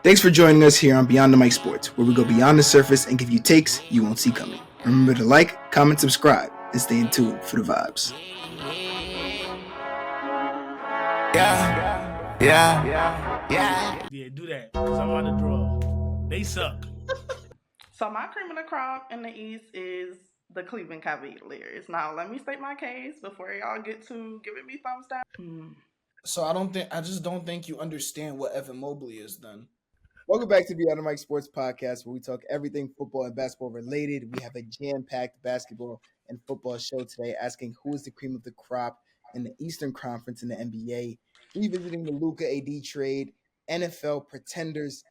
Thanks for joining us here on Beyond.The.Mic Sports, where we go beyond the surface and give you takes you won't see coming. Remember to like, comment, subscribe, and stay in tune for the vibes. Yeah, do that, because I'm on the draw. They suck. So my cream of the crop in the East is the Cleveland Cavaliers. Now, let me state my case before y'all get to giving me thumbs down. So I just don't think you understand what Evan Mobley is then. Welcome back to Beyond.The.Mic Sports Podcast, where we talk everything football and basketball related. We have a jam-packed basketball and football show today, asking who is the cream of the crop in the Eastern Conference in the NBA, revisiting the Luka AD trade, NFL pretenders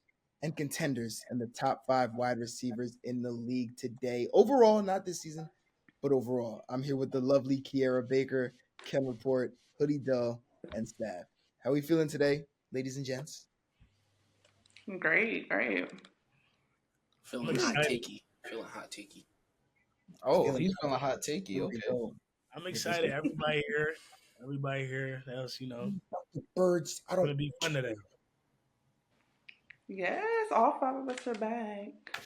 and contenders, and the top 5 wide receivers in the league today. Overall, not this season, but overall. I'm here with the lovely Kiera Baker, Kenreport, Hoodiedell, and Staph. How are we feeling today, ladies and gents? Great. Feeling hot takey. Oh, He's feeling hot takey. Okay. I'm excited. Everybody here. That's, Birds. I going to don't be fun today. Yes, all 5 of us are back.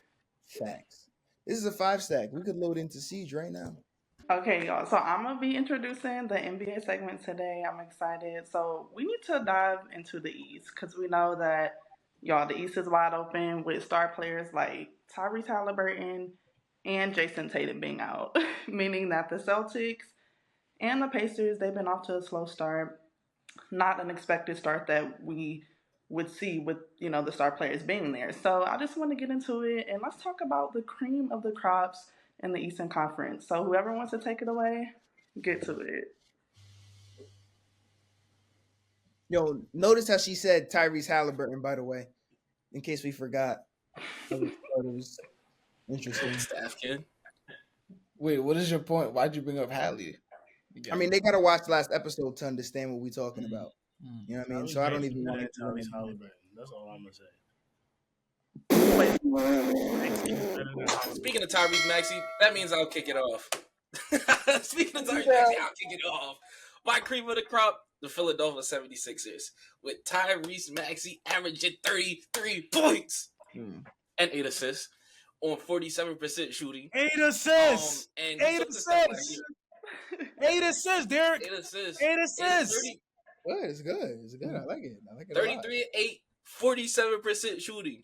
Facts. This is a 5-stack. We could load into Siege right now. Okay, y'all. So I'm going to be introducing the NBA segment today. I'm excited. So we need to dive into the East because we know that, y'all, the East is wide open with star players like Tyrese Halliburton and Jason Tatum being out, meaning that the Celtics and the Pacers, they've been off to a slow start. Not an expected start that we would see with, the star players being there. So I just want to get into it and let's talk about the cream of the crops in the Eastern Conference. So whoever wants to take it away, get to it. Yo, notice how she said Tyrese Halliburton, by the way, in case we forgot. It was interesting. Staff kid. Wait, what is your point? Why'd you bring up Hallie? I mean, they got to watch last episode to understand what we're talking about. You know what I mean? So I don't even want to. Tyrese Halliburton. That's all I'm gonna say. Speaking of Tyrese Maxey, that means I'll kick it off. Speaking of Tyrese Maxey, I'll kick it off. My cream of the crop, the Philadelphia 76ers, with Tyrese Maxey averaging 33 points and 8 assists on 47% shooting. 8 assists. 8 assists. 8 assists, Derek. 8 assists. 8 assists. Good. It's good. I like it. 33 and 8, 47% shooting.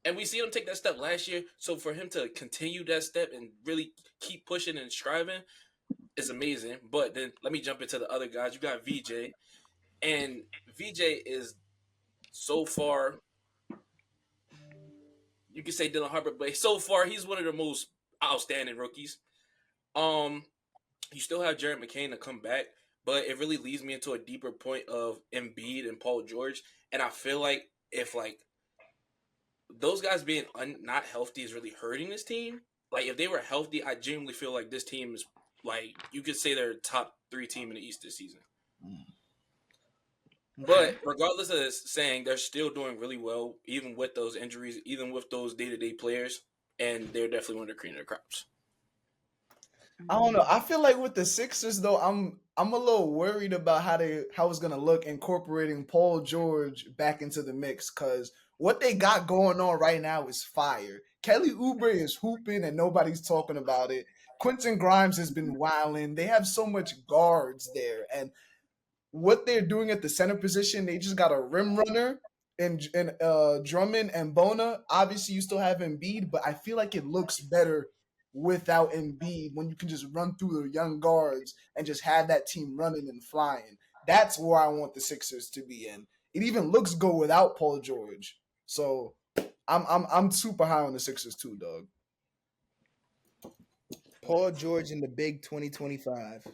And we see him take that step last year. So for him to continue that step and really keep pushing and striving is amazing. But then let me jump into the other guys. You got VJ. And VJ is so far, you can say Dylan Harper, but so far he's one of the most outstanding rookies. You still have Jared McCain to come back, but it really leads me into a deeper point of Embiid and Paul George. And I feel like if those guys being not healthy is really hurting this team. Like if they were healthy, I genuinely feel like this team is you could say they're a top 3 team in the East this season. But regardless of this saying, they're still doing really well, even with those injuries, even with those day-to-day players, and they're definitely one of the cream of the crops. I don't know. I feel like with the Sixers though, I'm a little worried about how it's gonna look incorporating Paul George back into the mix because what they got going on right now is fire. Kelly Oubre is hooping and nobody's talking about it. Quentin Grimes has been wilding. They have so much guards there, and what they're doing at the center position, they just got a rim runner and Drummond and Bona. Obviously, you still have Embiid, but I feel like it looks better without Embiid when you can just run through the young guards and just have that team running and flying. That's where I want the Sixers to be in. It even looks good without Paul George. So I'm super high on the Sixers too, dog. Paul George in the big 2025.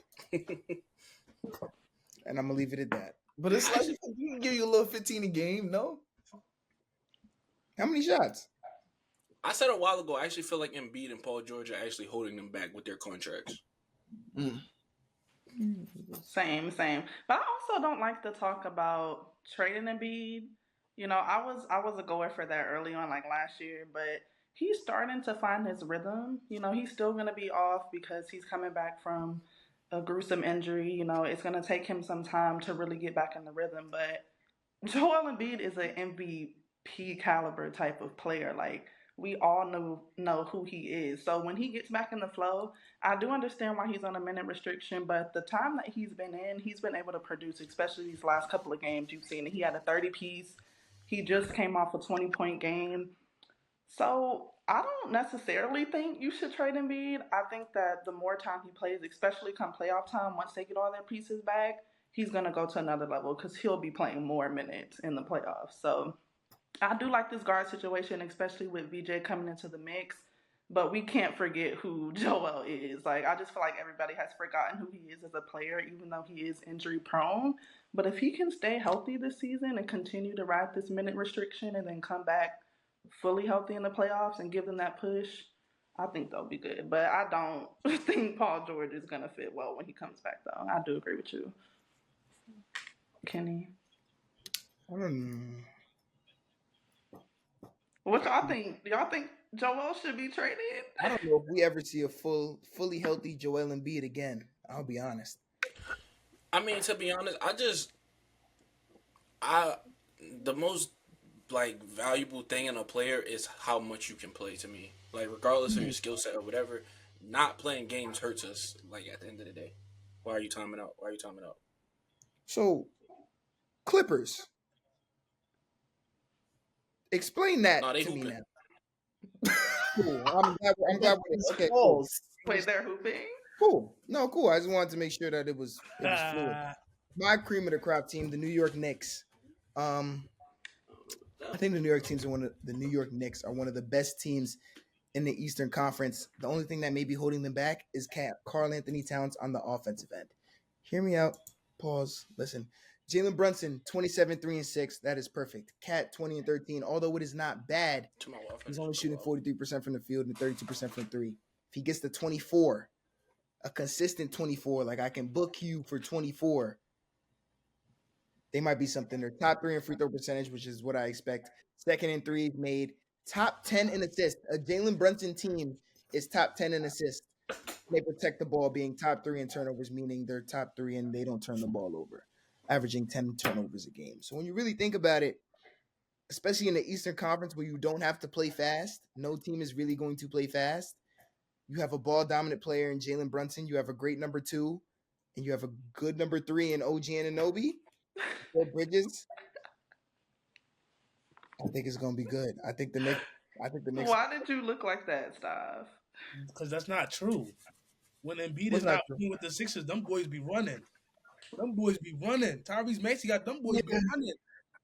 And I'm going to leave it at that. But it's like you can give you a little 15 a game, no? How many shots? I said a while ago, I actually feel like Embiid and Paul George are actually holding them back with their contracts. Same. But I also don't like to talk about trading Embiid. I was a goer for that early on, like last year, but he's starting to find his rhythm. He's still going to be off because he's coming back from a gruesome injury. It's going to take him some time to really get back in the rhythm. But Joel Embiid is an MVP MVP caliber type of player. Like, we all know who he is. So when he gets back in the flow, I do understand why he's on a minute restriction, but the time that he's been able to produce, especially these last couple of games you've seen. He had a 30-piece. He just came off a 20-point game. So I don't necessarily think you should trade Embiid. I think that the more time he plays, especially come playoff time, once they get all their pieces back, he's going to go to another level because he'll be playing more minutes in the playoffs. So I do like this guard situation, especially with VJ coming into the mix. But we can't forget who Joel is. Like, I just feel like everybody has forgotten who he is as a player, even though he is injury prone. But if he can stay healthy this season and continue to ride this minute restriction and then come back fully healthy in the playoffs and give them that push, I think they'll be good. But I don't think Paul George is going to fit well when he comes back, though. I do agree with you. Kenny? I don't know. What y'all think? Do y'all think Joel should be traded? I don't know if we ever see a fully healthy Joel Embiid again. I'll be honest. I mean, to be honest, the most like valuable thing in a player is how much you can play. To me, like regardless of your skill set or whatever, not playing games hurts us. Like at the end of the day, why are you timing out? So, Clippers. Explain that No, they to me hooping. now. Cool. I'm glad with it. Okay, cool. Wait, they're hooping? Cool. No, cool. I just wanted to make sure that it was fluid. My cream of the crop team, the New York Knicks. I think the New York Knicks are one of the best teams in the Eastern Conference. The only thing that may be holding them back is Karl Anthony Towns on the offensive end. Hear me out. Pause. Listen. Jalen Brunson, 27, 3 and 6. That is perfect. Cat, 20 and 13. Although it is not bad, he's only shooting 43% from the field and 32% from three. If he gets to 24, a consistent 24, like I can book you for 24, they might be something. They're top 3 in free throw percentage, which is what I expect. Second in threes made. Top 10 in assists. A Jalen Brunson team is top 10 in assists. They protect the ball, being top 3 in turnovers, meaning they're top 3 and they don't turn the ball over, averaging 10 turnovers a game. So when you really think about it, especially in the Eastern Conference where you don't have to play fast, no team is really going to play fast. You have a ball-dominant player in Jalen Brunson. You have a great number 2, and you have a good number 3 in OG Anunoby, Paul Bridges. I think it's going to be good. I think the Knicks. Why did you look like that, Staph? Because that's not true. When Embiid is not playing with the Sixers, them boys be running. Tyrese Maxey got them boys be running.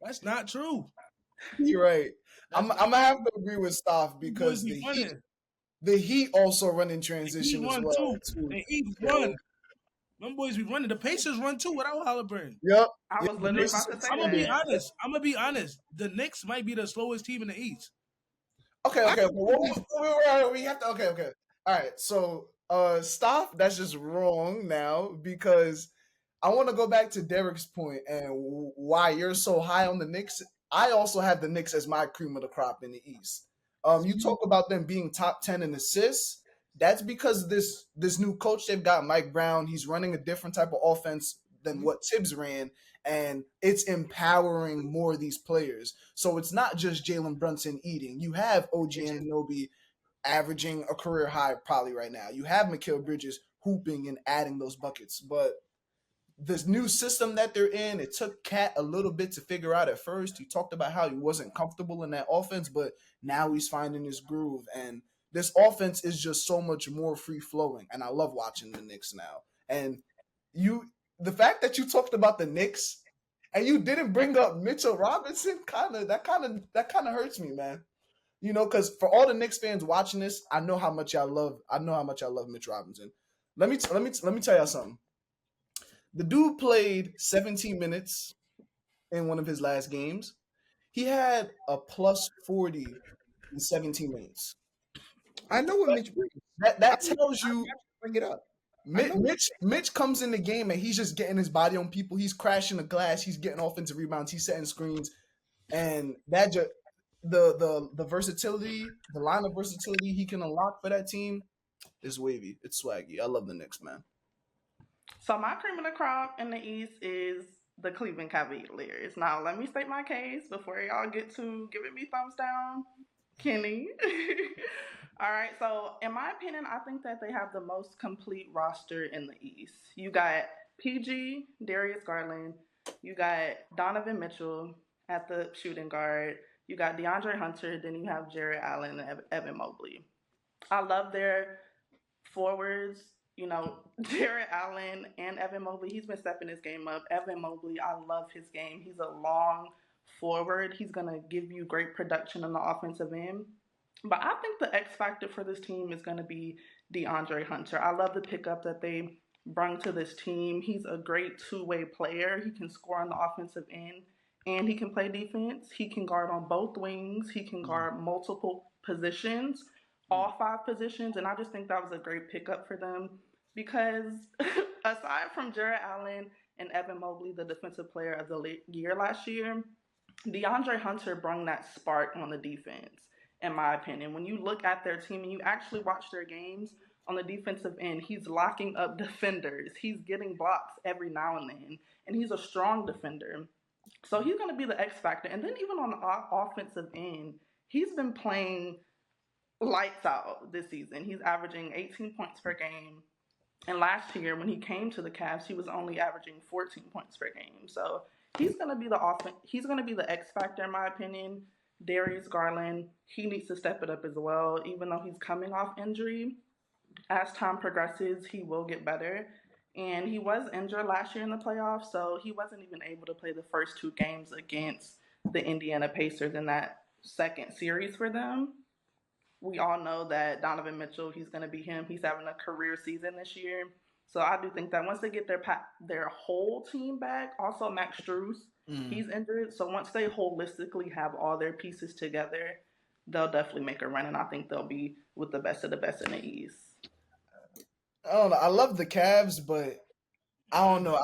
That's not true. You're right. I'm gonna have to agree with Staph because the Heat also run in transition as well. The Heat run. Them boys be running. The Pacers run too without Halliburton. Yep. I was literally about to say I'm gonna be honest. The Knicks might be the slowest team in the East. Okay. We have to. Okay. All right. So, Staph, that's just wrong now because I want to go back to Derrick's point and why you're so high on the Knicks. I also have the Knicks as my cream of the crop in the East. You talk about them being top 10 in assists. That's because this new coach they've got, Mike Brown, he's running a different type of offense than what Tibbs ran, and it's empowering more of these players. So it's not just Jalen Brunson eating. You have OG Anunoby averaging a career high probably right now. You have Mikal Bridges hooping and adding those buckets. But this new system that they're in, it took Cat a little bit to figure out at first. He talked about how he wasn't comfortable in that offense, but now he's finding his groove. And this offense is just so much more free-flowing, and I love watching the Knicks now. And the fact that you talked about the Knicks and you didn't bring up Mitchell Robinson, kind of hurts me, man. You know, because for all the Knicks fans watching this, I know how much I love Mitch Robinson. Let me tell y'all something. The dude played 17 minutes in one of his last games. He had a plus 40 in 17 minutes. I know what Mitch brings. That tells you. Bring it up. Mitch comes in the game and he's just getting his body on people. He's crashing the glass. He's getting offensive rebounds. He's setting screens, and that just the versatility, the line of versatility he can unlock for that team is wavy. It's swaggy. I love the Knicks, man. So my cream of the crop in the East is the Cleveland Cavaliers. Now, let me state my case before y'all get to giving me thumbs down. Kenny. All right, so in my opinion, I think that they have the most complete roster in the East. You got PG, Darius Garland, you got Donovan Mitchell at the shooting guard, you got DeAndre Hunter, then you have Jarrett Allen and Evan Mobley. I love their forwards, you know, Jarrett Allen and Evan Mobley. He's been stepping his game up. Evan Mobley, I love his game. He's a long forward. He's going to give you great production on the offensive end. But I think the X factor for this team is going to be DeAndre Hunter. I love the pickup that they brought to this team. He's a great two-way player. He can score on the offensive end and he can play defense. He can guard on both wings. He can guard multiple positions, all 5 positions. And I just think that was a great pickup for them because aside from Jarrett Allen and Evan Mobley, the defensive player of the year last year, DeAndre Hunter brought that spark on the defense, in my opinion. When you look at their team and you actually watch their games on the defensive end, he's locking up defenders. He's getting blocks every now and then, and he's a strong defender. So he's going to be the X factor. And then even on the offensive end, he's been playing lights out this season. He's averaging 18 points per game. And last year, when he came to the Cavs, he was only averaging 14 points per game. So he's going to be he's going to be the X factor, in my opinion. Darius Garland, he needs to step it up as well. Even though he's coming off injury, as time progresses, he will get better. And he was injured last year in the playoffs, so he wasn't even able to play the first 2 games against the Indiana Pacers in that second series for them. We all know that Donovan Mitchell, he's going to be him. He's having a career season this year. So I do think that once they get their whole team back, also Max Strus, he's injured. So once they holistically have all their pieces together, they'll definitely make a run. And I think they'll be with the best of the best in the East. I don't know. I love the Cavs, but I don't know.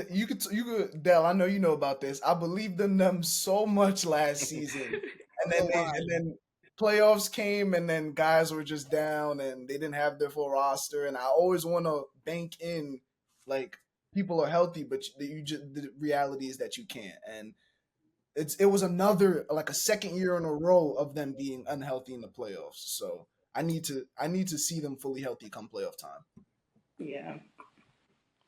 You could Dell. I know you know about this. I believed in them so much last season, and then playoffs came, and then guys were just down, and they didn't have their full roster. And I always want to bank in like people are healthy, but the reality is that you can't. And it was another like a second year in a row of them being unhealthy in the playoffs. So I need to see them fully healthy come playoff time. Yeah.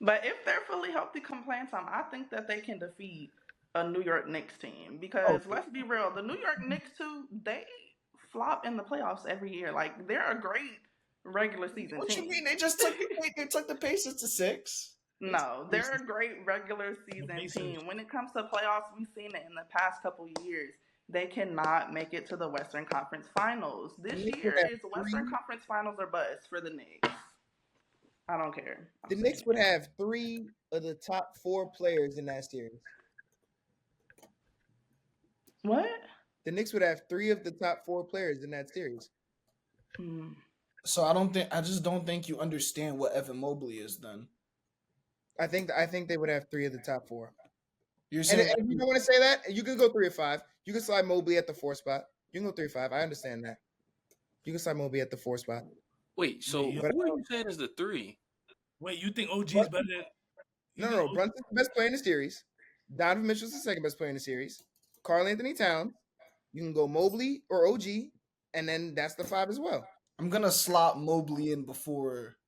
But if they're fully healthy come playoff time, I think that they can defeat a New York Knicks team. Because let's be real, the New York Knicks too, they flop in the playoffs every year. Like they're a great regular season What team. you mean? They just took the Pacers to 6? No, they're a great regular season team. When it comes to playoffs, we've seen it in the past couple years. They cannot make it to the Western Conference Finals. This year is Western Conference Finals or bust for the Knicks. I don't care. The Knicks would have 3 of the top 4 players in that series. What? The Knicks would have 3 of the top 4 players in that series. So I just don't think you understand what Evan Mobley is then. I think they would have 3 of the top 4. You're saying and you don't want to say that? You can go 3 or 5. You can slide Mobley at the 4 spot. You can go 3 or 5. I understand that. You can slide Mobley at the 4 spot. Wait, so who are you saying is the 3? Wait, you think OG is better than? No. Brunson's the best player in the series. Donovan Mitchell's the second best player in the series. Karl Anthony Towns. You can go Mobley or OG, and then that's the 5 as well. I'm gonna slot Mobley in before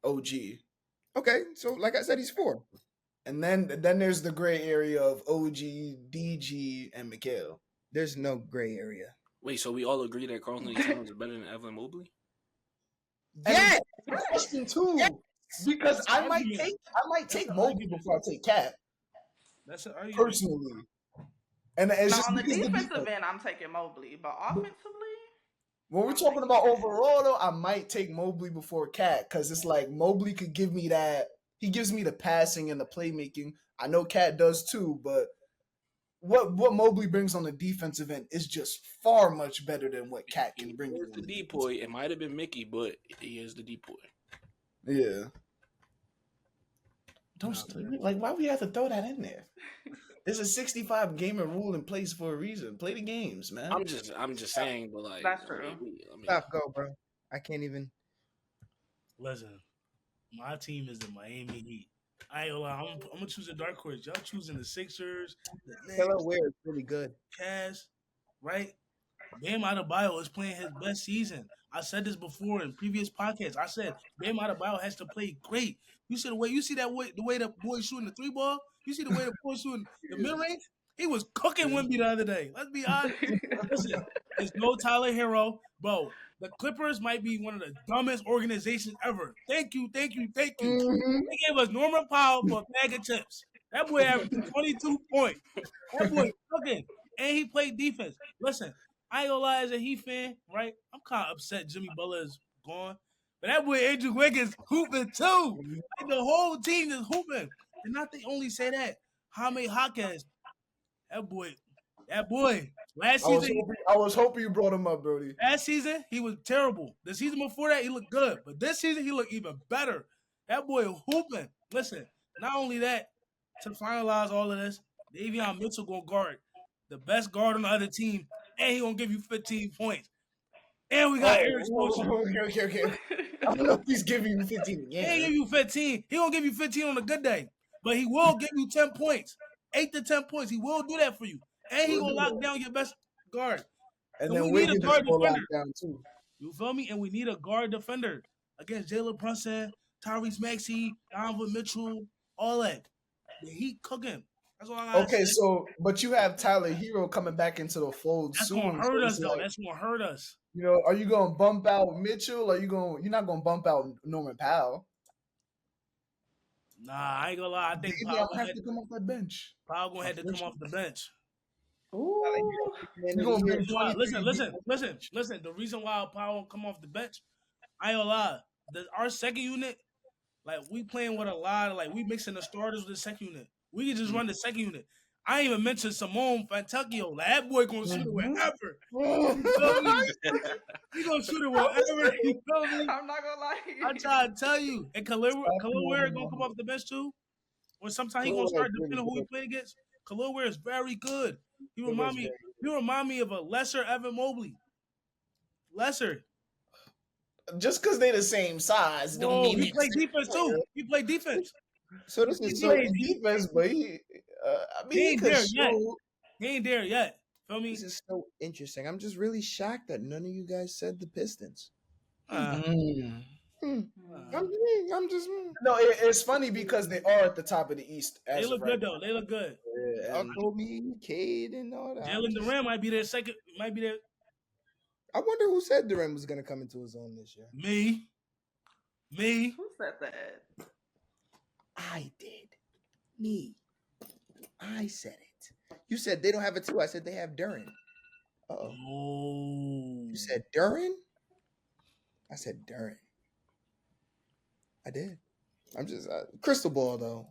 OG. Okay, so like I said, he's 4. And then there's the gray area of OG, DG, and Mikal. There's no gray area. Wait, so we all agree that Karl Anthony Towns is better than Evan Mobley? Yes! Question 2. Yes! Because I might take Mobley before I take Cat. That's an argument. Personally. And it's just on the defensive end, I'm taking Mobley, but offensively, when we're talking about overall, though, I might take Mobley before Cat because it's like Mobley could give me that. He gives me the passing and the playmaking. I know Cat does too, but what Mobley brings on the defensive end is just far much better than what Cat can bring. The depoy. It might have been Mickey, but he is the depoy. Yeah. Why we have to throw that in there? There's a 65 gamer rule in place for a reason. Play the games, man. I'm just saying, but like that's true. Stop, go, bro. I can't even. Listen, my team is the Miami Heat. I ain't gonna lie. I'm gonna choose a dark horse. Y'all choosing the Sixers, the Kelly Knicks, Ware is really good. Cavs, right? Bam Adebayo is playing his best season. I said this before in previous podcasts. I said Bam Adebayo has to play great. You see the way the way the boy shooting the 3 ball. You see the way the boy shooting the mid range. He was cooking Wemby the other day. Let's be honest. Listen, there's no Tyler Hero, bro. The Clippers might be one of the dumbest organizations ever. Thank you. They gave us Norman Powell for a bag of chips. That boy averaged 22 points. That boy cooking, and he played defense. Listen, I ain't gonna lie, as a Heat fan, right? I'm kind of upset Jimmy Butler is gone, but that boy Andrew Wiggins hooping too. Like the whole team is hooping, and not they only say that. Jaime Jaquez, that boy. Last season, I was hoping you brought him up, Brody. last season he was terrible. The season before that he looked good, but this season he looked even better. That boy hooping. Listen, not only that, to finalize all of this, Davion Mitchell gonna guard the best guard on the other team, and he gonna give you 15 points. And we got Eric Spoelstra. Okay. I don't know if he's giving you 15 He again. ain't give you 15. He gonna give you 15 on a good day, but he will give you 10 points, 8 to 10 points. He will do that for you, and he gonna lock down your best guard. And So then we need a Wiggins guard will lock defender. down too. You feel me? And we need a guard defender against Jalen Brunson, Tyrese Maxey, Donovan Mitchell, all that. The Heat cooking. That's all I got. Okay, so but you have Tyler Hero coming back into the fold That's soon. gonna hurt so us it's though. like, That's gonna hurt us. you know, are you gonna bump out Mitchell? Or you're not gonna bump out Norman Powell? Nah, I ain't gonna lie. I think Maybe Powell I'll have to come off that bench. gonna have to come off the bench. Ooh. You're gonna bring Why? 23 Listen. The reason why Powell won't come off the bench, I ain't gonna lie. Our second unit, like we playing with a lot of we mixing the starters with the second unit. We can just run the second unit. I ain't even mentioned Simone Fantacchio. Like that boy gonna shoot it wherever. You feel me? He gonna shoot it wherever. You feel me? I'm not gonna lie. I try to tell you. And Khalil Ware gonna come off the bench too. Or sometimes he gonna start depending on who he playing against. Khalil Ware is very good. He remind me of a lesser Evan Mobley. Lesser. Just because they're the same size don't mean he played defense too. He played defense. So this is defense, but he ain't there yet. He ain't there yet. Feel me? This is so interesting. I'm just really shocked that none of you guys said the Pistons. I'm just. No, it's funny because they are at the top of the East. They look good though. They look good. Kobe, Cade, and all that. Jalen Durant might be their second. Might be their. I wonder who said Durant was going to come into his own this year. Me. Who said that? I did. Me. I said it. You said they don't have it too. I said they have Duran. Uh-oh. Oh. You said Duran? I said Duran. I did. I'm just crystal ball though.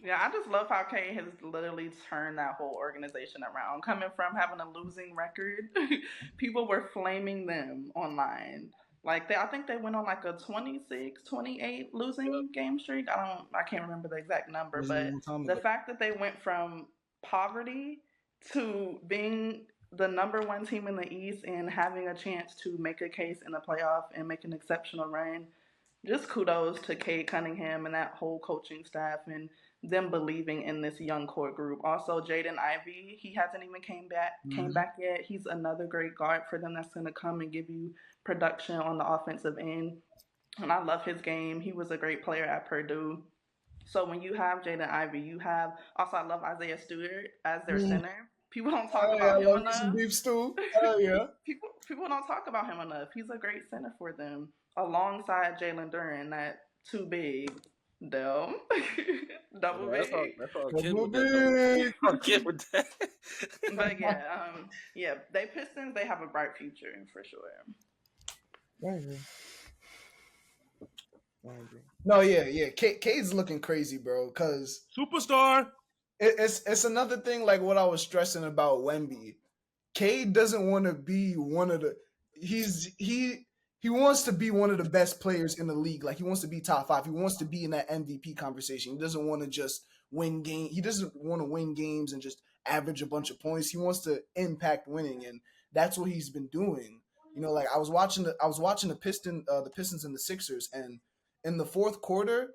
Yeah, I just love how Kane has literally turned that whole organization around. Coming from having a losing record, people were flaming them online. I think they went on a 26, 28 losing game streak. I can't remember the exact number, but the fact that they went from poverty to being the number one team in the East and having a chance to make a case in the playoff and make an exceptional run, just kudos to Cade Cunningham and that whole coaching staff and them believing in this young core group. Also, Jaden Ivey, he hasn't even came back yet. He's another great guard for them that's going to come and give you production on the offensive end. And I love his game. He was a great player at Purdue. So when you have Jaden Ivey, I love Isaiah Stewart as their center. People don't talk about him enough. Beef stew. Yeah. People don't talk about him enough. He's a great center for them, alongside Jalen Duran, that too big. Dell. Double big. That's all kid with that. But yeah, they Pistons, they have a bright future for sure. I agree. No, yeah. Cade's looking crazy, bro, because superstar. It's another thing like what I was stressing about Wemby. Cade doesn't want to be one of the he wants to be one of the best players in the league. Like he wants to be top 5. He wants to be in that MVP conversation. He doesn't want to just win games. He doesn't want to win games and just average a bunch of points. He wants to impact winning, and that's what he's been doing. You know, like I was watching the Pistons and the Sixers, and in the fourth quarter,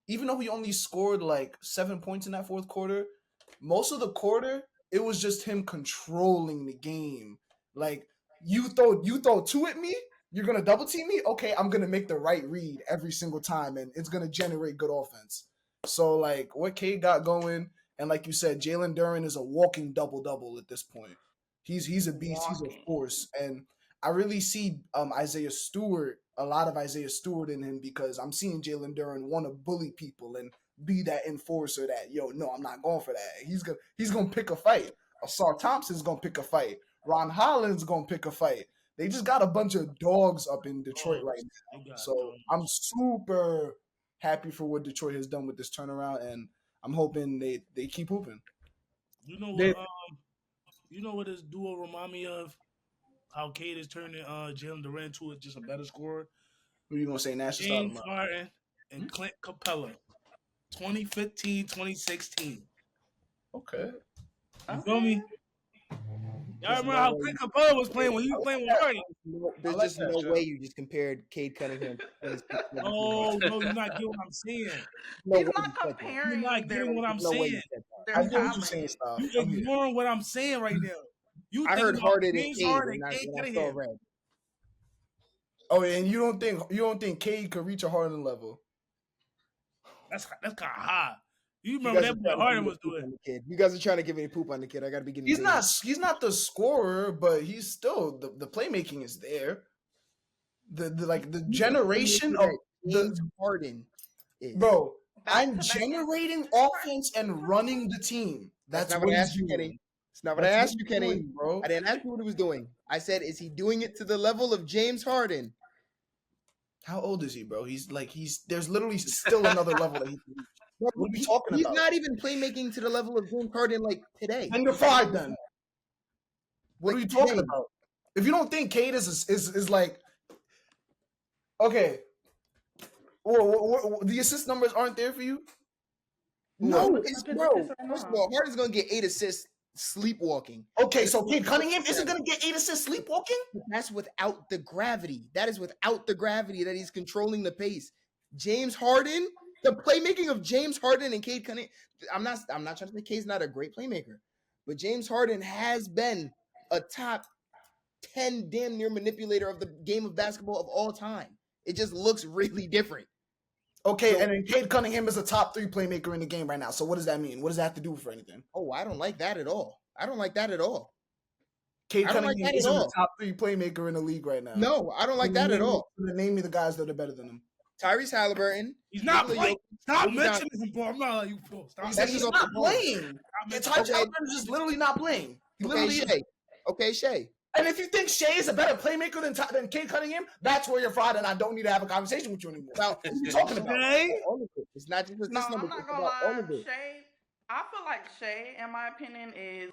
even though he only scored like 7 points in that fourth quarter, most of the quarter it was just him controlling the game. Like you throw two at me, you're gonna double team me. Okay, I'm gonna make the right read every single time, and it's gonna generate good offense. So like what Cade got going, and like you said, Jalen Duren is a walking double at this point. He's a beast. He's a force, and I really see Isaiah Stewart, a lot of Isaiah Stewart in him because I'm seeing Jalen Duren want to bully people and be that enforcer that, yo, no, I'm not going for that. He's gonna pick a fight. Asar Thompson's gonna pick a fight. Ron Holland's gonna pick a fight. They just got a bunch of dogs up in Detroit right now. So I'm super happy for what Detroit has done with this turnaround, and I'm hoping they keep hooping. You know what this duo remind me of? How Cade is turning Jalen Duren to just a better scorer. Who you gonna say Nash? James Harden and Clint Capella, 2015, 2016. Okay. You feel me? Y'all remember how Clint Capella was playing when he was playing with Harden? There's just no way you just compared Cade Cunningham. Oh, no, you're not getting what I'm saying. He's not comparing. You're not getting what I'm saying. I get what you're saying, Staph. You ignoring what I'm saying right now. I heard Harden and Cade, Harden, and Cade I saw Cunningham. red. Oh, and you don't think Cade could reach a Harden level? That's kind of high. You remember that what Harden was doing? You guys are trying to give me poop on the kid. I got to be getting. He's not the scorer, but he's still the playmaking is there. The generation of James Harden is. Bro, I'm generating offense and running the team. That's not what I asked you, Kenny. It's not what I asked you, Kenny. Bro. I didn't ask you what he was doing. I said, is he doing it to the level of James Harden? How old is he, bro? There's literally still another level that he can reach. What are we talking about? He's not even playmaking to the level of James Harden like today. And you're five then. What are you talking about? If you don't think Cade is like, okay, the assist numbers aren't there for you? No, bro. First of all, Harden's gonna get 8 assists sleepwalking. Okay, so Cade Cunningham isn't gonna get 8 assists sleepwalking? That's without the gravity. That is without the gravity that he's controlling the pace. James Harden, the playmaking of James Harden and Cade Cunningham. I'm not trying to say Cade's not a great playmaker, but James Harden has been a top 10 damn near manipulator of the game of basketball of all time. It just looks really different. Okay, so, and then Cade Cunningham is a top 3 playmaker in the game right now. So what does that mean? What does that have to do for anything? Oh, I don't like that at all. Cade Cunningham is a top 3 playmaker in the league right now. No, I don't like that at all. Name me the guys that are better than him. Tyrese Halliburton. He's not playing. Stop mentioning him, bro. I'm not letting you pull. He's not playing. Tyrese Halliburton is just literally not playing. He literally is. Okay, Shea. And if you think Shea is a better playmaker than Cade Cunningham, that's where you're fried, and I don't need to have a conversation with you anymore. Now, what are you talking about? All of it. It's not just this number. I'm not gonna lie. Shea, I feel like Shea, in my opinion,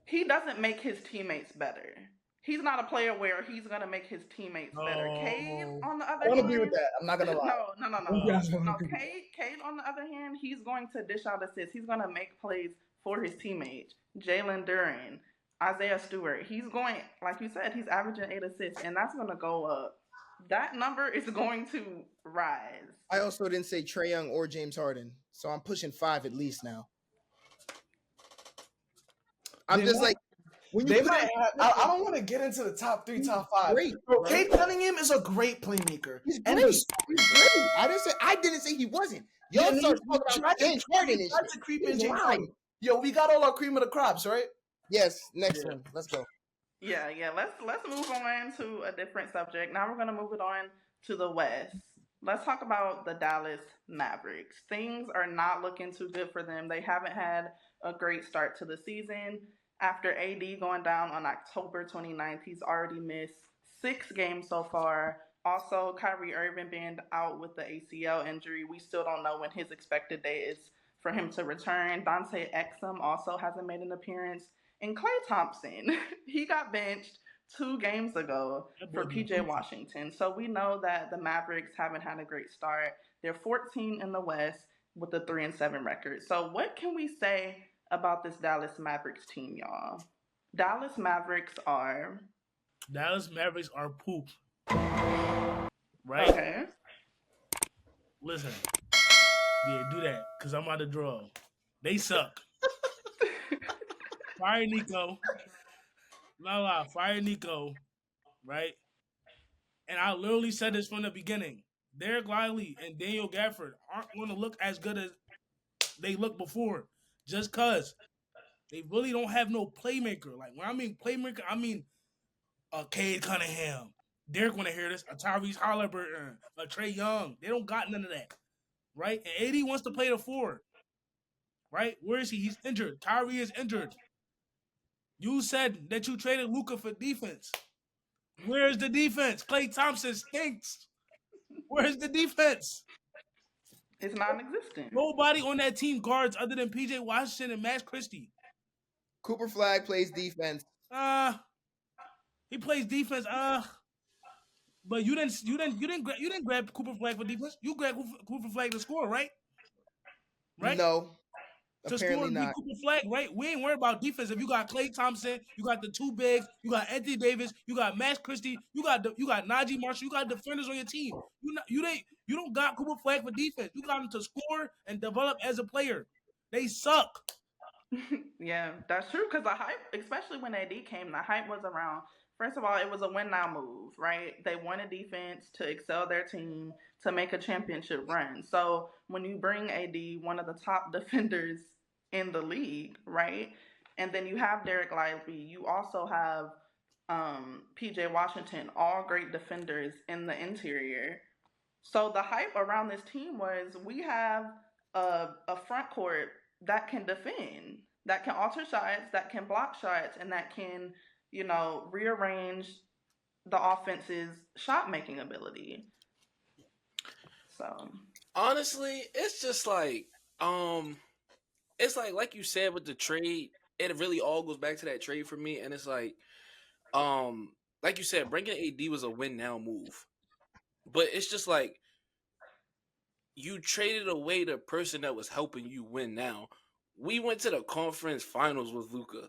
he doesn't make his teammates better. He's not a player where he's gonna make his teammates better. Cade, on the other hand, I want to be with that. I'm not gonna lie. No. Cade, on the other hand, he's going to dish out assists. He's gonna make plays for his teammates. Jalen Duren, Isaiah Stewart. He's going, like you said, he's averaging 8 assists, and that's gonna go up. That number is going to rise. I also didn't say Trae Young or James Harden, so I'm pushing 5 at least now. I'm just like. I don't want to get into the top 3, top 5. Great, Cade Cunningham is a great playmaker. He's great. He's great. I didn't say he wasn't. Y'all start talking about James Harden and creep in James Harden. Yo, we got all our cream of the crops, right? Yes. Next one. Let's go. Yeah. Let's move on to a different subject. Now we're gonna move it on to the West. Let's talk about the Dallas Mavericks. Things are not looking too good for them. They haven't had a great start to the season. After AD going down on October 29th, he's already missed 6 games so far. Also, Kyrie Irving being out with the ACL injury. We still don't know when his expected date is for him to return. Dante Exum also hasn't made an appearance. And Klay Thompson, he got benched 2 games ago for PJ Washington. So we know that the Mavericks haven't had a great start. They're 14 in the West with a 3-7 record. So what can we say about this Dallas Mavericks team, y'all? Dallas Mavericks are poop. Right? Okay. Listen. Yeah, do that. Because I'm about to draw. They suck. Fire Nico. No lie. Fire Nico. Right? And I literally said this from the beginning. Derek Lively and Daniel Gafford aren't going to look as good as they looked before. Just because they really don't have no playmaker. Like, when I mean playmaker, I mean a Cade Cunningham. Derek want to hear this. A Tyrese Halliburton. A Trey Young. They don't got none of that. Right? And AD wants to play the 4. Right? Where is he? He's injured. Kyrie is injured. You said that you traded Luka for defense. Where's the defense? Klay Thompson stinks. Where's the defense? It's non-existent. Nobody on that team guards other than PJ Washington and Max Christie. Cooper Flag plays defense. He plays defense. But you didn't grab Cooper Flag for defense. You grabbed Cooper Flag to score, right? Right? No, To apparently score not. Cooper Flag, right? We ain't worried about defense. If you got Klay Thompson, you got the 2 bigs, you got Anthony Davis, you got Max Christie, you got Najee Marshall, you got defenders on your team. You don't got Cooper Flag for defense. You got him to score and develop as a player. They suck. Yeah, that's true. Because the hype, especially when AD came, the hype was around. First of all, it was a win now move, right? They wanted defense to excel their team to make a championship run. So when you bring AD, one of the top defenders in the league, right? And then you have Derek Lively. You also have PJ Washington, all great defenders in the interior. So the hype around this team was we have a front court that can defend, that can alter shots, that can block shots, and that can, rearrange the offense's shot making ability. So honestly, it's just like it's like you said with the trade, it really all goes back to that trade for me, and it's like you said, bringing AD was a win now move, but it's just like you traded away the person that was helping you win now. We went to the conference finals with Luka.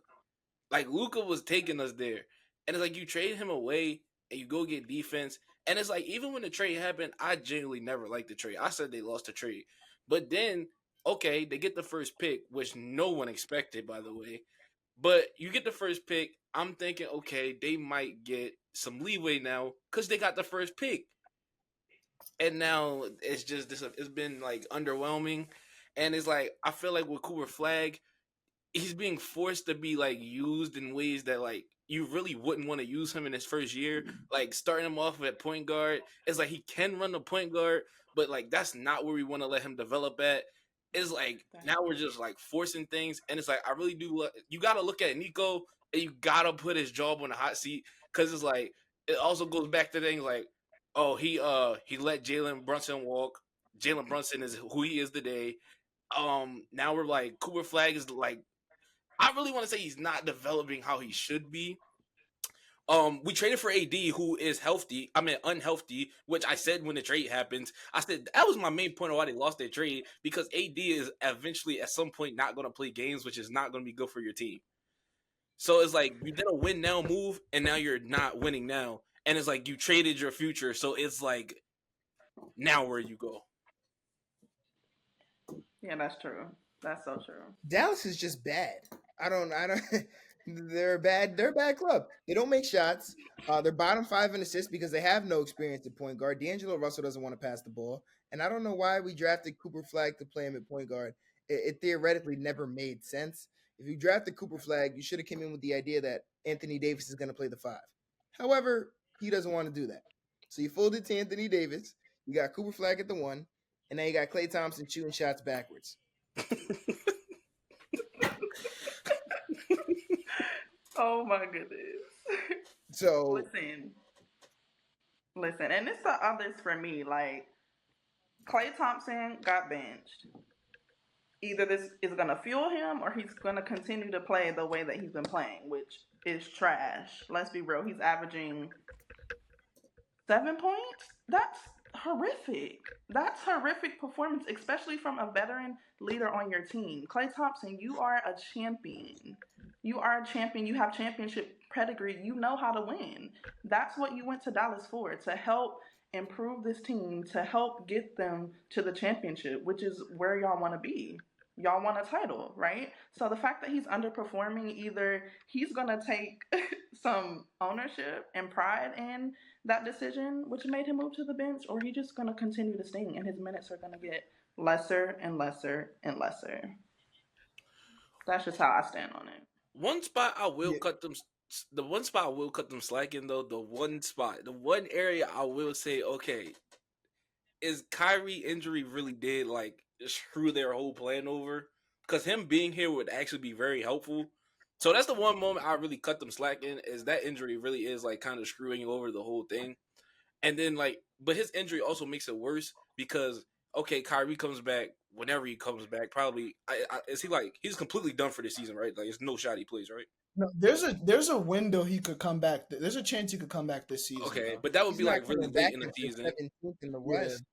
Like, Luka was taking us there. And it's like you trade him away and you go get defense. And it's like, even when the trade happened, I genuinely never liked the trade. I said they lost the trade. But then, okay, they get the first pick, which no one expected, by the way. But you get the first pick. I'm thinking, okay, they might get some leeway now because they got the first pick. And now it's just this. It's been like underwhelming, and it's like I feel like with Cooper Flag, he's being forced to be like used in ways that like you really wouldn't want to use him in his first year. Like starting him off at point guard, it's like he can run the point guard, but like that's not where we want to let him develop at. It's like now we're just like forcing things, and it's like I really do. You got to look at Nico, and you got to put his job on the hot seat because it's like it also goes back to things like, oh, he let Jalen Brunson walk. Jalen Brunson is who he is today. Now we're like Cooper Flag is like, I really want to say he's not developing how he should be. We traded for AD, who is healthy. I mean, unhealthy, which I said when the trade happens. I said that was my main point of why they lost their trade, because AD is eventually at some point not going to play games, which is not going to be good for your team. So it's like you did a win now move, and now you're not winning now. And it's like you traded your future. So it's like, now where you go. yeah, that's true. That's so true. Dallas is just bad. I don't. They're bad. They're a bad club. They don't make shots. They're bottom 5 in assists because they have no experience at point guard. D'Angelo Russell doesn't want to pass the ball, and I don't know why we drafted Cooper Flag to play him at point guard. It theoretically never made sense. If you drafted Cooper Flag, you should have came in with the idea that Anthony Davis is going to play the 5. However, he doesn't want to do that. So you folded to Anthony Davis. You got Cooper Flag at the 1, and now you got Klay Thompson shooting shots backwards. Oh my goodness. So listen, and it's the others for me. Like, Klay Thompson got benched. Either this is going to fuel him or he's going to continue to play the way that he's been playing, which is trash. Let's be real. He's averaging 7 points. That's horrific. That's horrific performance, especially from a veteran leader on your team. Klay Thompson, you are a champion. You are a champion. You have championship pedigree. You know how to win. That's what you went to Dallas for, to help improve this team to help get them to the championship, which is where y'all want to be. Y'all want a title, right? So the fact that he's underperforming, either he's going to take some ownership and pride in that decision, which made him move to the bench, or he's just going to continue to sting and his minutes are going to get lesser and lesser and lesser. That's just how I stand on it. One spot I will cut them. The one spot I will cut them slack in though. The one area I will say, okay, is Kyrie injury really did like screw their whole plan over? Because him being here would actually be very helpful. So that's the one moment I really cut them slack in, is that injury really is like kind of screwing over the whole thing. And then like, but his injury also makes it worse because okay, Kyrie comes back whenever he comes back. Probably, is he like he's completely done for this season, right? Like, there's no shot he plays, right? No, there's a window he could come back. There's a chance he could come back this season. Okay, though. but that would He's be not like really coming late back in the until season. 17th in the West.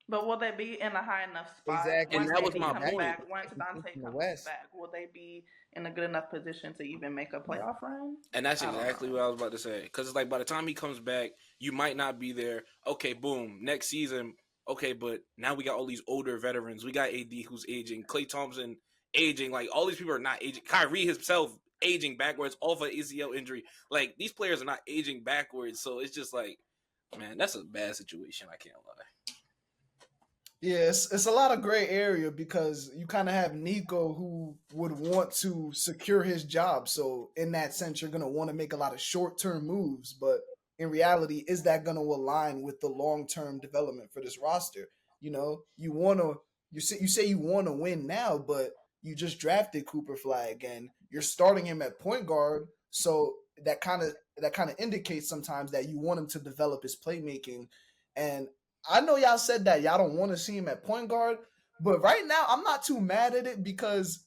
But will they be in a high enough spot Exactly. once And that AD was my comes point. back? Once Dante In the comes West. back, will they be in a good enough position to even make a playoff run? And that's I don't exactly know. what I was about to say. Because it's like by the time he comes back, you might not be there. Okay, boom, next season. Okay, but now we got all these older veterans. We got AD who's aging, Klay Thompson aging. Like, all these people are not aging. Kyrie himself aging backwards off an ACL injury. Like, these players are not aging backwards. So it's just like, man, that's a bad situation. I can't lie. Yeah, it's a lot of gray area because you kind of have Nico who would want to secure his job. So in that sense, you're going to want to make a lot of short-term moves. But in reality, is that going to align with the long-term development for this roster? You know, you say you want to win now, but you just drafted Cooper Flag and you're starting him at point guard. So that kind of indicates sometimes that you want him to develop his playmaking. And I know y'all said that y'all don't want to see him at point guard, but right now I'm not too mad at it because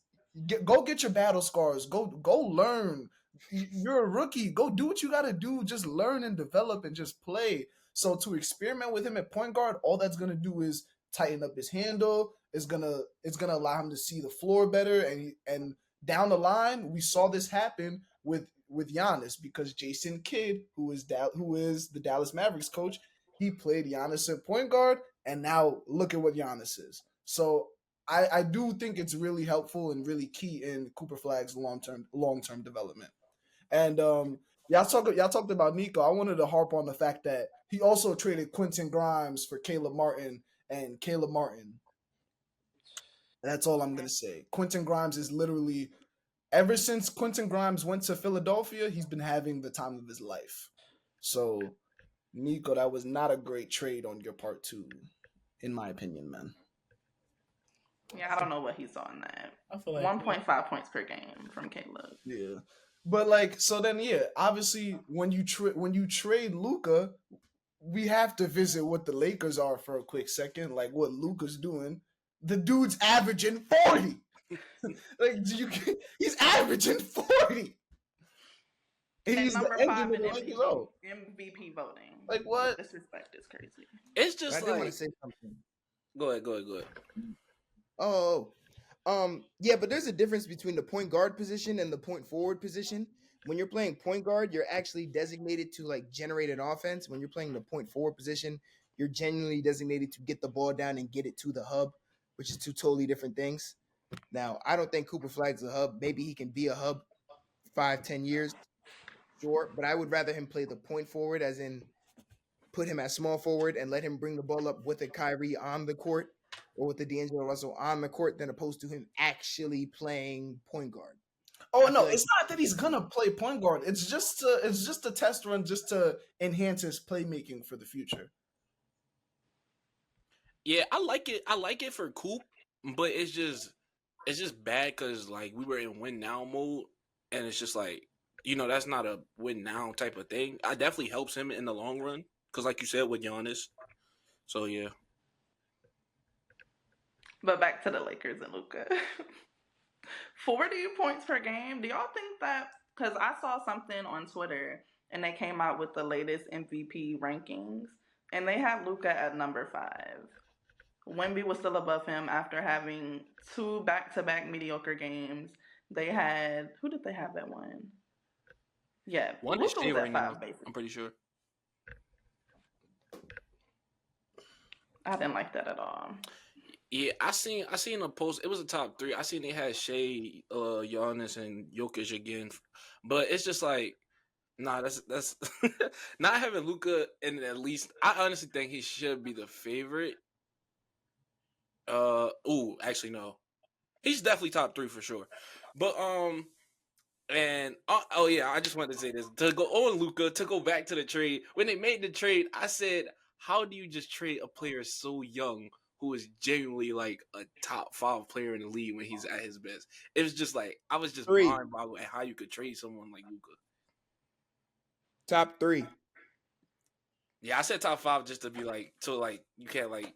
go get your battle scars. Go learn. You're a rookie. Go do what you got to do. Just learn and develop and just play. So to experiment with him at point guard, all that's gonna do is tighten up his handle. It's gonna allow him to see the floor better. And down the line, we saw this happen with Giannis because Jason Kidd, who is the Dallas Mavericks coach, he played Giannis at point guard, and now look at what Giannis is. So I do think it's really helpful and really key in Cooper Flag's long term development. And y'all talked about Nico. I wanted to harp on the fact that he also traded Quentin Grimes for Caleb Martin and Caleb Martin. That's all I'm gonna say. Quentin Grimes is literally, ever since Quentin Grimes went to Philadelphia, he's been having the time of his life. So Nico, that was not a great trade on your part too, in my opinion, man. Yeah, I don't know what he saw in that. I feel like 1.5 points per game from Caleb. Yeah, but like, so then, yeah, obviously, when you trade Luka, we have to visit what the Lakers are for a quick second, like what Luka's doing. The dude's averaging 40. Like, he's averaging 40. And He's number the 5 in engine of the NBA. MVP voting. Like, what? Disrespect is crazy. It's But just I did want like, to say something. go ahead. Oh, yeah, but there's a difference between the point guard position and the point forward position. When you're playing point guard, you're actually designated to like generate an offense. When you're playing the point forward position, you're genuinely designated to get the ball down and get it to the hub, which is two totally different things. Now, I don't think Cooper Flag's a hub. Maybe he can be a hub 5-10 years, sure, but I would rather him play the point forward, as in put him at small forward and let him bring the ball up with a Kyrie on the court or with the D'Angelo Russell on the court, than opposed to him actually playing point guard. Oh no, it's not that he's gonna play point guard. It's just a test run just to enhance his playmaking for the future. Yeah, I like it for Coop, but it's just bad because like we were in win now mode, and it's just like, that's not a win now type of thing. It definitely helps him in the long run because, like you said, with Giannis. So yeah. But back to the Lakers and Luka. 40 points per game. Do y'all think that? Because I saw something on Twitter and they came out with the latest MVP rankings, and they had Luka at number 5. Wemby was still above him after having 2 back-to-back mediocre games. They had, who did they have that one? Yeah, One is Luka was Shea at right 5 now, basically. I'm pretty sure. I didn't like that at all. Yeah, I seen a post. It was a top 3. I seen they had Shea, Giannis, and Jokic again, but it's just like, nah, that's not having Luka. And at least I honestly think he should be the favorite. Actually no, he's definitely top 3 for sure. But and oh yeah, I just wanted to say this to go on Luka, to go back to the trade. When they made the trade, I said, how do you just trade a player so young who is genuinely like a top 5 player in the league when he's at his best? It was just like, I was just 3. mind boggled at how you could trade someone like Luka. Top 3. Yeah, I said top 5 just to be like, so like you can't like,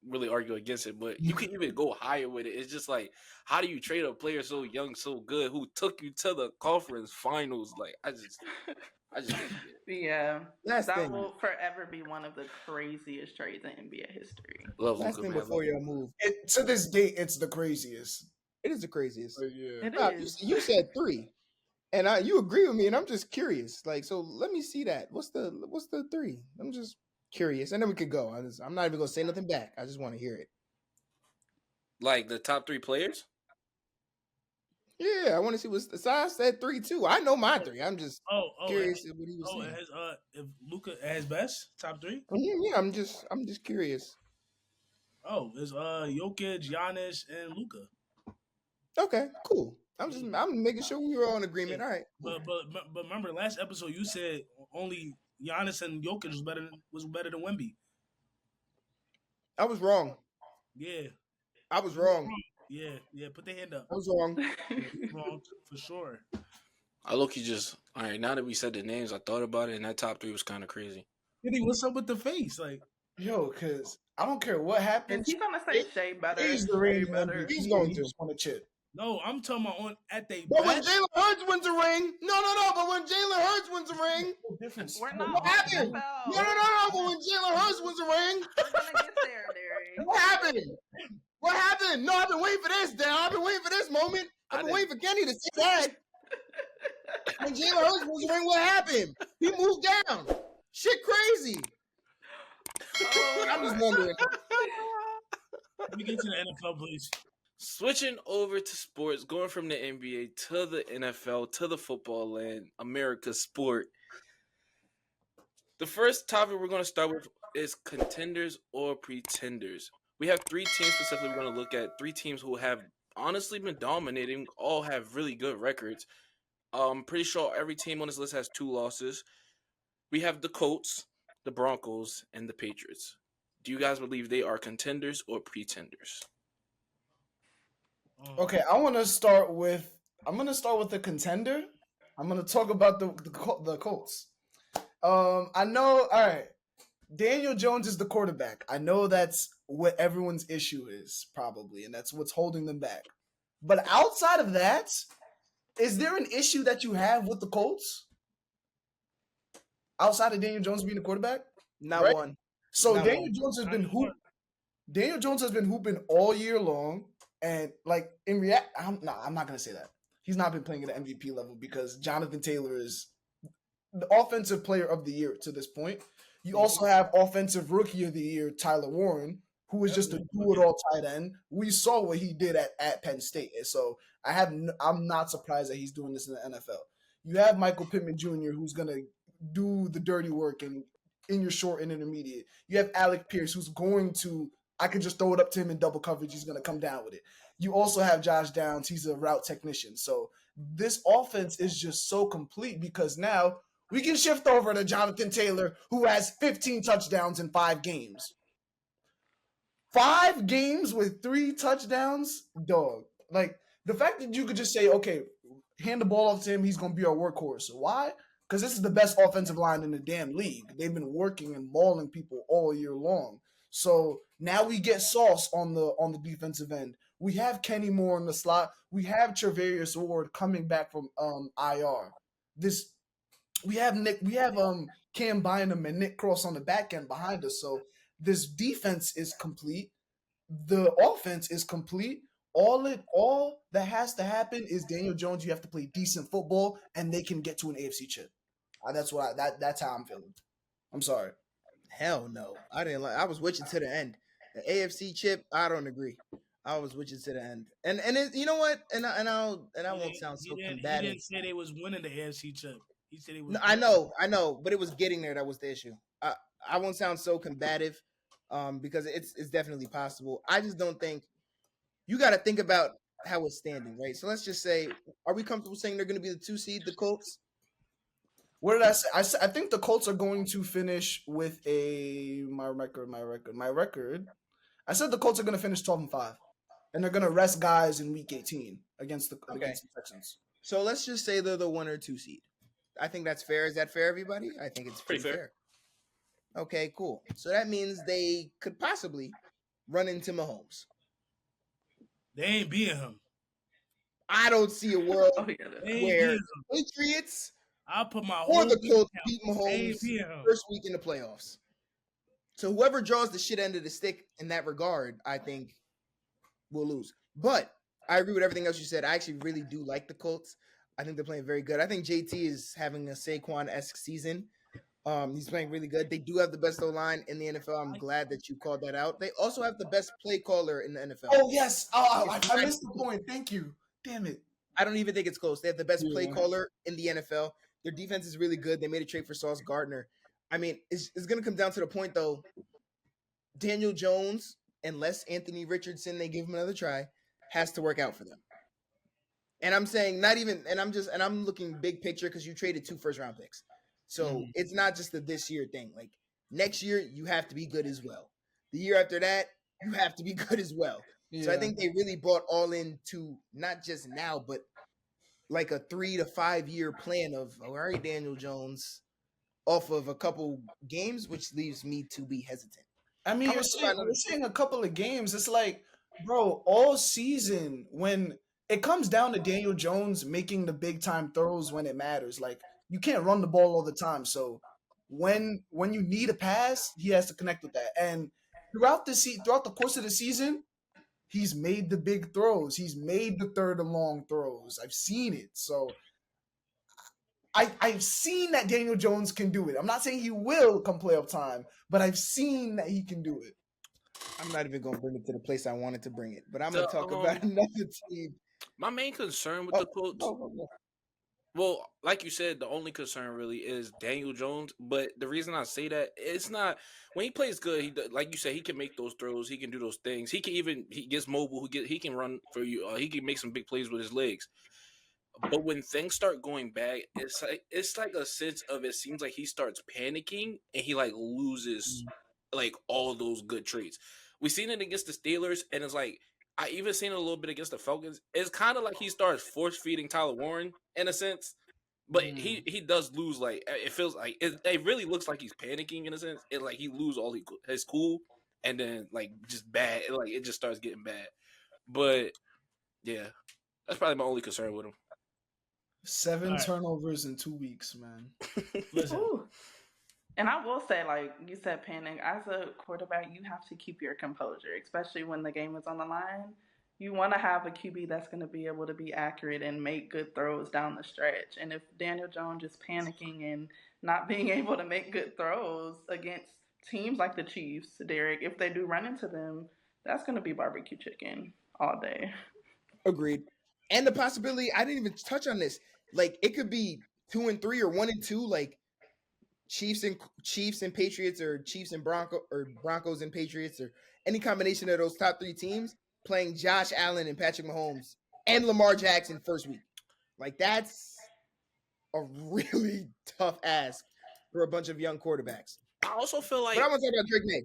really argue against it, but you can even go higher with it. It's just like, how do you trade a player so young, so good, who took you to the conference finals? Like, I just can't get it. Yeah, Last that thing. will forever be one of the craziest trades in NBA history. Love Last Luka, thing man. before y'all move. To this date, it's the craziest. It is the craziest. Yeah. It Nah, is. you said 3, and you agree with me, and I'm just curious. Like, so let me see that. What's the 3? I'm just curious, and then we could go. I'm not even gonna say nothing back. I just want to hear it. Like the top 3 players? Yeah, I want to see what's the size. Said 3 too. I know my 3. I'm just curious what he was saying. If Luka at his best, top 3. Yeah, I'm just curious. Oh, it's Jokic, Giannis, and Luka. Okay, cool. I'm making sure we were all in agreement. Yeah. All right. But remember, last episode you said only Giannis and Jokic was better than Wemby. I was wrong. Yeah. I was wrong. Yeah. Put the hand up. I was wrong. Wrong for sure. I look-y just, all right, now that we said the names, I thought about it, and that top 3 was kind of crazy. Really, what's up with the face? Like, Yo, because I don't care what happens. Is he gonna say Shea better? He's the Shea reigning better. MVP. He's going He to. just want to chip. no, I'm talking about at they But when best. Jalen Hurts wins a ring, no. But when Jalen Hurts wins a ring, Difference. We're not what on happened? NFL. No. But when Jalen Hurts wins a ring, We're gonna get there, Derrick. what happened? What happened? No, I've been waiting for this, Dell. I've been waiting for this moment. I've been waiting for Kenny to say that. When Jalen Hurts wins a ring, what happened? He moved down. Shit crazy. I'm just wondering. Let me get to the NFL, please. Switching over to sports, going from the NBA to the NFL to the football land, America's sport. The first topic we're going to start with is contenders or pretenders. We have 3 teams specifically we're going to look at. 3 teams who have honestly been dominating, all have really good records. I'm pretty sure every team on this list has 2 losses. We have the Colts, the Broncos, and the Patriots. Do you guys believe they are contenders or pretenders? Okay, I'm gonna start with the contender. I'm gonna talk about the Colts. I know. All right, Daniel Jones is the quarterback. I know that's what everyone's issue is probably, and that's what's holding them back. But outside of that, is there an issue that you have with the Colts? Outside of Daniel Jones being the quarterback? Not Right? one. So Not Daniel one. Jones has been Not one. Daniel Jones has been hooping all year long, and like I'm not gonna say that. He's not been playing at an MVP level because Jonathan Taylor is the offensive player of the year to this point. You also have offensive rookie of the year Tyler Warren, who is just a do-it-all tight end. We saw what he did at Penn State, and so I'm not surprised that he's doing this in the NFL. You have Michael Pittman Jr., who's gonna do the dirty work in your short and intermediate. You have Alec Pierce, who's going to, I could just throw it up to him in double coverage. He's going to come down with it. You also have Josh Downs. He's a route technician. So this offense is just so complete because now we can shift over to Jonathan Taylor, who has 15 touchdowns in 5 games. 5 games with 3 touchdowns, dog. Like, the fact that you could just say, okay, hand the ball off to him, he's going to be our workhorse. Why? Because this is the best offensive line in the damn league. They've been working and mauling people all year long. So now we get Sauce on the defensive end. We have Kenny Moore in the slot. We have Travarius Ward coming back from IR. We have Cam Bynum and Nick Cross on the back end behind us. So this defense is complete. The offense is complete. All that has to happen is Daniel Jones. You have to play decent football, and they can get to an AFC chip. That's how I'm feeling. I'm sorry. Hell no. I didn't like. I was with you to the end. The AFC chip, I don't agree. I was with you to the end, and you know what? And I won't sound so He combative. didn't say they was winning the AFC chip. He said he was. No, I know, but it was getting there that was the issue. I won't sound so combative, because it's definitely possible. I just don't think you got to think about how it's standing, right? So let's just say, are we comfortable saying they're going to be the 2 seed, the Colts? What did I say? I think the Colts are going to finish with my record. I said the Colts are going to finish 12-5, and they're going to rest guys in Week 18 against the Texans. So let's just say they're the 1 or 2 seed. I think that's fair. Is that fair, everybody? I think it's pretty fair. Okay, cool. So that means they could possibly run into Mahomes. They ain't beating him. I don't see a world where Patriots I put my or the whole Colts beat Mahomes first week in the playoffs. So whoever draws the shit end of the stick in that regard, I think will lose. But I agree with everything else you said. I actually really do like the Colts. I think they're playing very good. I think JT is having a Saquon-esque season. He's playing really good. They do have the best O-line in the NFL. I'm glad that you called that out. They also have the best play caller in the NFL. Oh, yes. I missed the point. Thank you. Damn it. I don't even think it's close. They have the best play caller in the NFL. Their defense is really good. They made a trade for Sauce Gardner. I mean, it's going to come down to the point, though. Daniel Jones, unless Anthony Richardson, they give him another try, has to work out for them. And I'm saying not even, and I'm looking big picture because you traded 2 first-round picks. So it's not just a this year thing. Like next year, you have to be good as well. The year after that, you have to be good as well. Yeah. So I think they really brought all into not just now, but like a 3 to 5 year plan of, all right, Daniel Jones, off of a couple games, which leaves me to be hesitant. I mean, you're saying a couple of games. It's like, bro, all season when it comes down to Daniel Jones making the big time throws when it matters. Like you can't run the ball all the time. So when you need a pass, he has to connect with that. And throughout the course of the season, he's made the big throws. He's made the 3rd and long throws. I've seen it. So I've seen that Daniel Jones can do it. I'm not saying he will come playoff time, but I've seen that he can do it. I'm not even going to bring it to the place I wanted to bring it, but I'm going to talk about another team. My main concern with the Colts, well, like you said, the only concern really is Daniel Jones. But the reason I say that, it's not when he plays good. Like you said, he can make those throws. He can do those things. He gets mobile. He can run for you. He can make some big plays with his legs. But when things start going bad, it's like a sense of it seems like he starts panicking and he like loses like all those good traits. We've seen it against the Steelers, and it's like I even seen it a little bit against the Falcons. It's kind of like he starts force feeding Tyler Warren in a sense, but he does lose. Like it feels like it really looks like he's panicking in a sense. It like he lose all his cool, and then like just bad. It just starts getting bad. But yeah, that's probably my only concern with him. 7 turnovers in 2 weeks, man. Listen. And I will say, like you said, panic. As a quarterback, you have to keep your composure, especially when the game is on the line. You want to have a QB that's going to be able to be accurate and make good throws down the stretch. And if Daniel Jones is panicking and not being able to make good throws against teams like the Chiefs, Derek, if they do run into them, that's going to be barbecue chicken all day. Agreed. And the possibility, I didn't even touch on this. Like it could be 2 and 3 or 1 and 2, like Chiefs and Patriots, or Chiefs and Broncos and Patriots, or any combination of those top 3 teams playing Josh Allen and Patrick Mahomes and Lamar Jackson first week. Like that's a really tough ask for a bunch of young quarterbacks. I also feel like, but I want to talk about Drake May.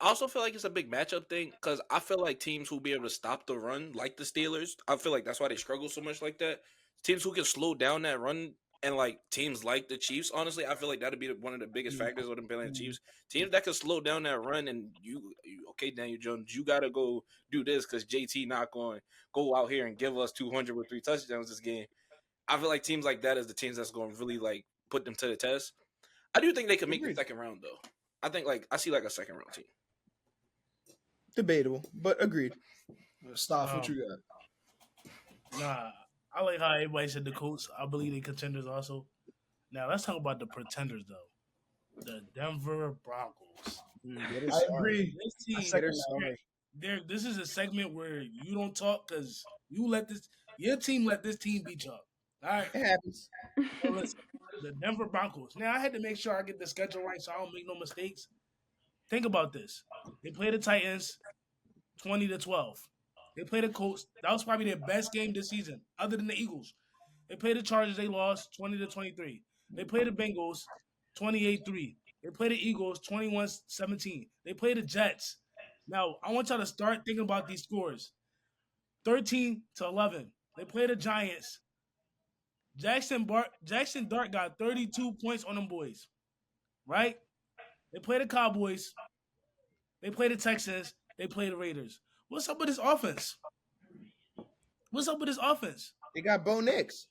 I also feel like it's a big matchup thing because I feel like teams who will be able to stop the run, like the Steelers, I feel like that's why they struggle so much like that. Teams who can slow down that run, and like teams like the Chiefs, honestly, I feel like that'd be one of the biggest factors of them playing the Chiefs. Teams that can slow down that run, and you okay, Daniel Jones, you gotta go do this because JT not going to go out here and give us 200 with 3 touchdowns this game. I feel like teams like that is the teams that's going to really like put them to the test. I do think they can make the second round though. I see like a second round team. Debatable, but agreed. Staph, what you got? Nah, I like how everybody said the Colts. I believe they contenders also. Now let's talk about the pretenders though. The Denver Broncos. Get it I started. agree. This team, Get it started. this is a segment where you don't talk because your team let this team beat y'all. All right. It happens. So listen, the Denver Broncos. Now I had to make sure I get the schedule right so I don't make no mistakes. Think about this. They play the Titans 20-12. They play the Colts. That was probably their best game this season, other than the Eagles. They played the Chargers, they lost 20-23. They played the Bengals 28-3. They played the Eagles 21-17. They played the Jets. Now, I want y'all to start thinking about these scores. 13-11. They played the Giants. Jackson Dart got 32 points on them boys. Right? They play the Cowboys. They play the Texans. They play the Raiders. What's up with this offense? What's up with this offense? They got Bo Nix.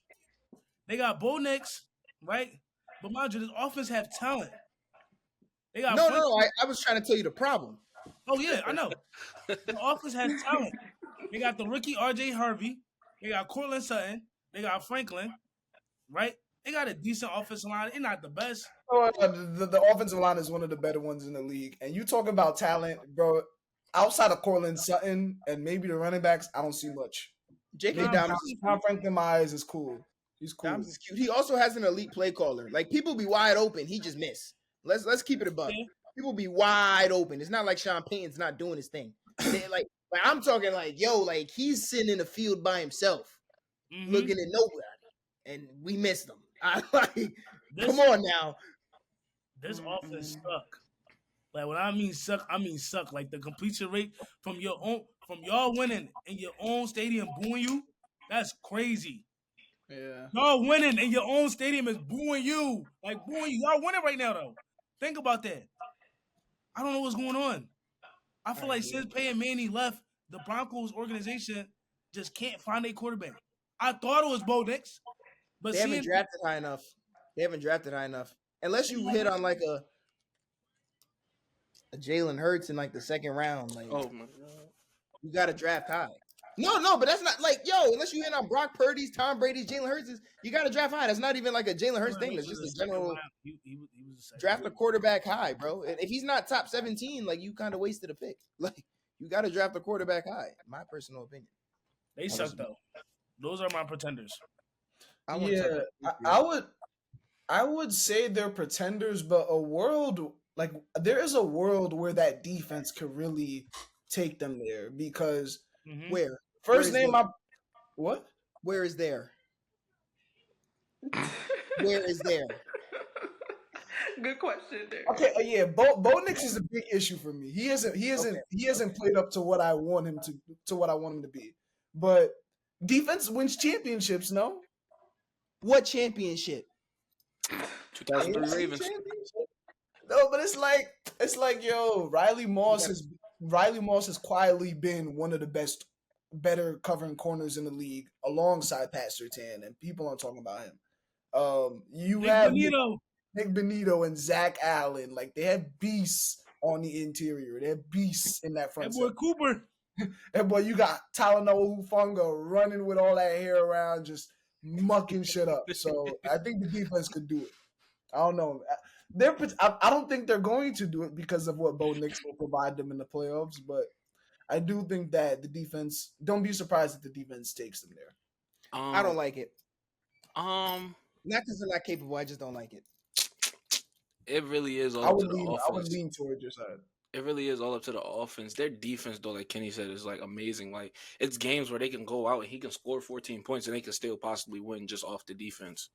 They got Bo Nix, right? But mind you, this offense have talent. They got No. I was trying to tell you the problem. Oh yeah, I know. The offense has talent. They got the rookie RJ Harvey. They got Cortland Sutton. They got Franklin, right? They got a decent offensive line. They're not the best. The offensive line is one of the better ones in the league. And you talk about talent, bro. Outside of Cortland Sutton and maybe the running backs, I don't see much. J.K. Dobbins. Tom Franklin Myers is cool. He's cool. Dobbins is cute. He also has an elite play caller. Like, people be wide open. He just miss. Let's keep it a buck. Yeah. People be wide open. It's not like Sean Payton's not doing his thing. like I'm talking like, yo, like he's sitting in the field by himself, looking at nobody, and we missed him. Come on now. This offense suck. Like when I mean suck, I mean suck. Like the completion rate from y'all winning in your own stadium booing you, that's crazy. Yeah. Y'all winning in your own stadium is booing you. Like booing you. Y'all winning right now though. Think about that. I don't know what's going on. I feel like since Peyton Manning left, the Broncos organization just can't find a quarterback. I thought it was Bo Nix, but They haven't drafted high enough. Unless you hit on like a Jalen Hurts in like the second round. Like, Oh my god. you got to draft high. No, but that's not like, unless you hit on Brock Purdy's, Tom Brady's, Jalen Hurts, you got to draft high. That's not even like a Jalen Hurts thing. That's just a general He was a second draft a quarterback high, bro. If he's not top 17, like you kind of wasted a pick. Like you got to draft a quarterback high. My personal opinion. They suck though. Those are my pretenders. I would say they're pretenders, but there is a world where that defense could really take them there because Where? First Where is name there? I what? Where is there? Where is there? Good question, there. Okay, yeah, Bo Nix is a big issue for me. He hasn't played up to what I want him to be. But defense wins championships, no? What championship? 2003 Ravens. No, but it's like yo, Riley Moss has quietly been one of the better covering corners in the league alongside Pat Surtain, and people aren't talking about him. You have Nick Benito and Zach Allen. Like they have beasts on the interior. They have beasts in that front. That boy Cooper. And boy, you got Talanoa Hufanga running with all that hair around, just mucking shit up. So I think the defense could do it. I don't know. I don't think they're going to do it because of what Bo Nix will provide them in the playoffs, but I do think that the defense. Don't be surprised if the defense takes them there. I don't like it. Not because they're not capable. I just don't like it. It really is all I up would to the offense. I would lean towards your side. It really is all up to the offense. Their defense, though, like Kenny said, is like amazing. Like it's games where they can go out and he can score 14 points and they can still possibly win just off the defense.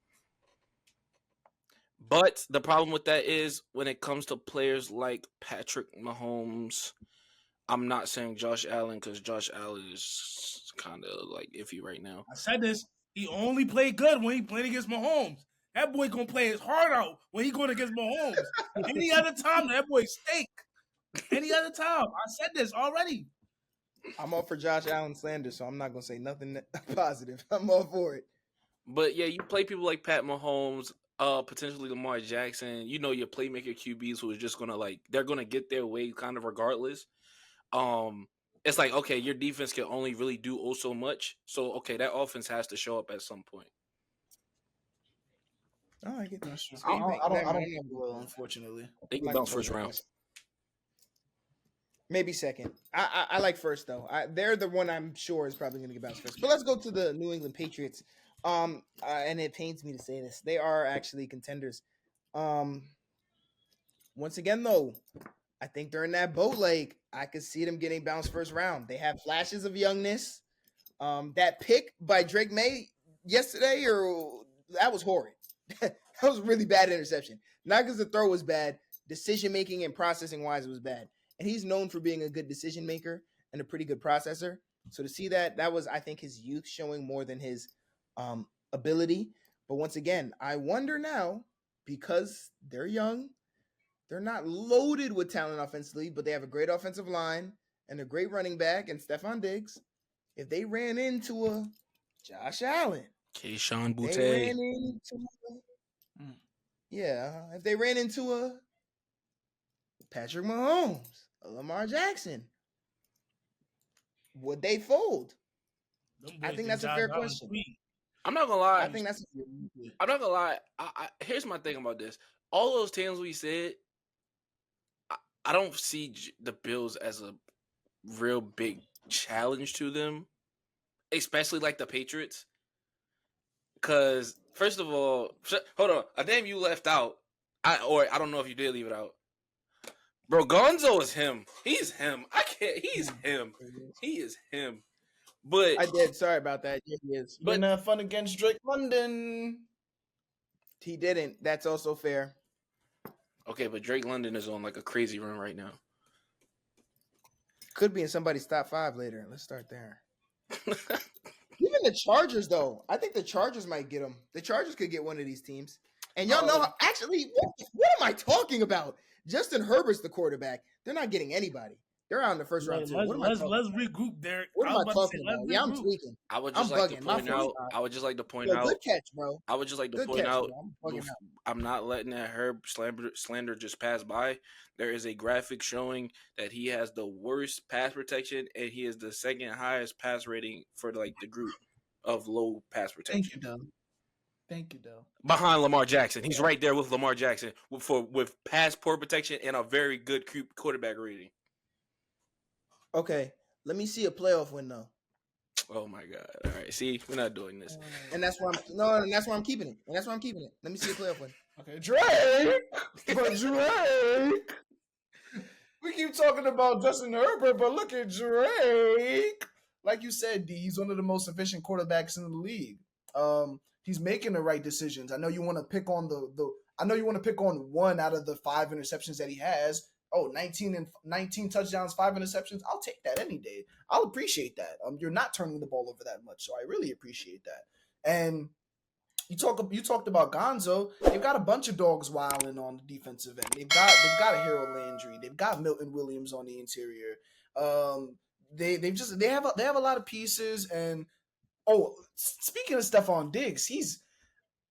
But the problem with that is when it comes to players like Patrick Mahomes, I'm not saying Josh Allen because Josh Allen is kind of like iffy right now. I said this. He only played good when he played against Mahomes. That boy gonna play his heart out when he going against Mahomes. Any other time, that boy stink. Any other time. I said this already. I'm all for Josh Allen slander, so I'm not gonna say nothing positive. I'm all for it. But yeah, you play people like Pat Mahomes, potentially Lamar Jackson. You know your playmaker QBs who is just gonna they're gonna get their way kind of regardless. It's like okay, your defense can only really do oh so much. So okay, that offense has to show up at some point. Oh, I get that. I don't unfortunately. They can bounce first round. Maybe second. I like first though. They're the one I'm sure is probably going to get bounced first. But let's go to the New England Patriots. And it pains me to say this, they are actually contenders. Once again though, I think they're in that boat. Like I could see them getting bounced first round. They have flashes of youngness. That pick by Drake May yesterday, or that was horrid. That was a really bad interception. Not because the throw was bad, decision making and processing wise, it was bad. And he's known for being a good decision maker and a pretty good processor. So to see that was, I think, his youth showing more than his ability. But once again, I wonder now, because they're young, they're not loaded with talent offensively, but they have a great offensive line and a great running back and Stephon Diggs. If they ran into a Josh Allen, Keyshawn they Butte. ran into if they ran into a Patrick Mahomes, a Lamar Jackson, would they fold? I think that's a fair question. I'm not gonna lie. I think that's. I'm not gonna lie. Here's my thing about this. All those teams we said, I don't see the Bills as a real big challenge to them, especially like the Patriots. Because first of all, hold on, a name you left out, I don't know if you did leave it out. Bro, Gonzo is him. He's him. I can't. He's him. He is him. But I did. Sorry about that. Yeah, he is. But not fun against Drake London. He didn't. That's also fair. Okay, but Drake London is on like a crazy run right now. Could be in somebody's top 5 later. Let's start there. Even the Chargers, though. I think the Chargers might get him. The Chargers could get one of these teams. And y'all know, actually, what am I talking about? Justin Herbert's the quarterback. They're not getting anybody. They're out in the first round, too. Let's regroup, Derek. What am I talking about? Yeah, I'm tweaking. I would just like to point out. I would just like to point out. Good catch, bro. I would just like to point out. I'm not letting that Herb slander just pass by. There is a graphic showing that he has the worst pass protection, and he is the second highest pass rating for like the group of low pass protection. Thank you, Dell. Behind Lamar Jackson, he's right there with Lamar Jackson with pass poor protection and a very good quarterback rating. Okay, let me see a playoff win though. Oh my God! All right, see, we're not doing this. And that's why I'm keeping it. Let me see a playoff win. Okay, Drake, but Drake. We keep talking about Justin Herbert, but look at Drake. Like you said, D, he's one of the most efficient quarterbacks in the league. He's making the right decisions. I know you want to pick on I know you want to pick on one out of the 5 interceptions that he has. 19 touchdowns, 5 interceptions. I'll take that any day. I'll appreciate that. You're not turning the ball over that much, so I really appreciate that. And you talked about Gonzo. They've got a bunch of dogs wilding on the defensive end. They've got a Harold Landry. They've got Milton Williams on the interior. They have a lot of pieces. And speaking of Stephon Diggs,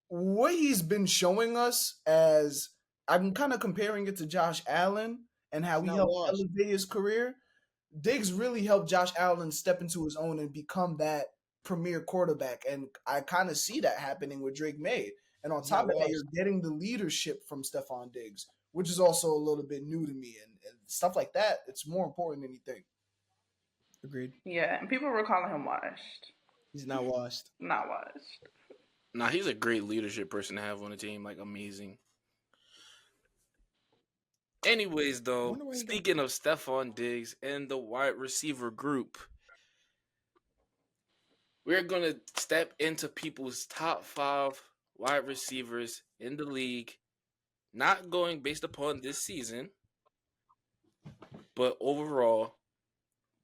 what he's been showing us as. I'm kind of comparing it to Josh Allen and how he helped elevate his career. Diggs really helped Josh Allen step into his own and become that premier quarterback. And I kind of see that happening with Drake May. And on top of that, you're getting the leadership from Stephon Diggs, which is also a little bit new to me. And stuff like that, it's more important than you think. Agreed. Yeah, and people were calling him washed. He's not washed. Not washed. Nah, he's a great leadership person to have on the team. Like, amazing. Anyways, though, speaking of Stephon Diggs and the wide receiver group, we're going to step into people's top 5 wide receivers in the league, not going based upon this season, but overall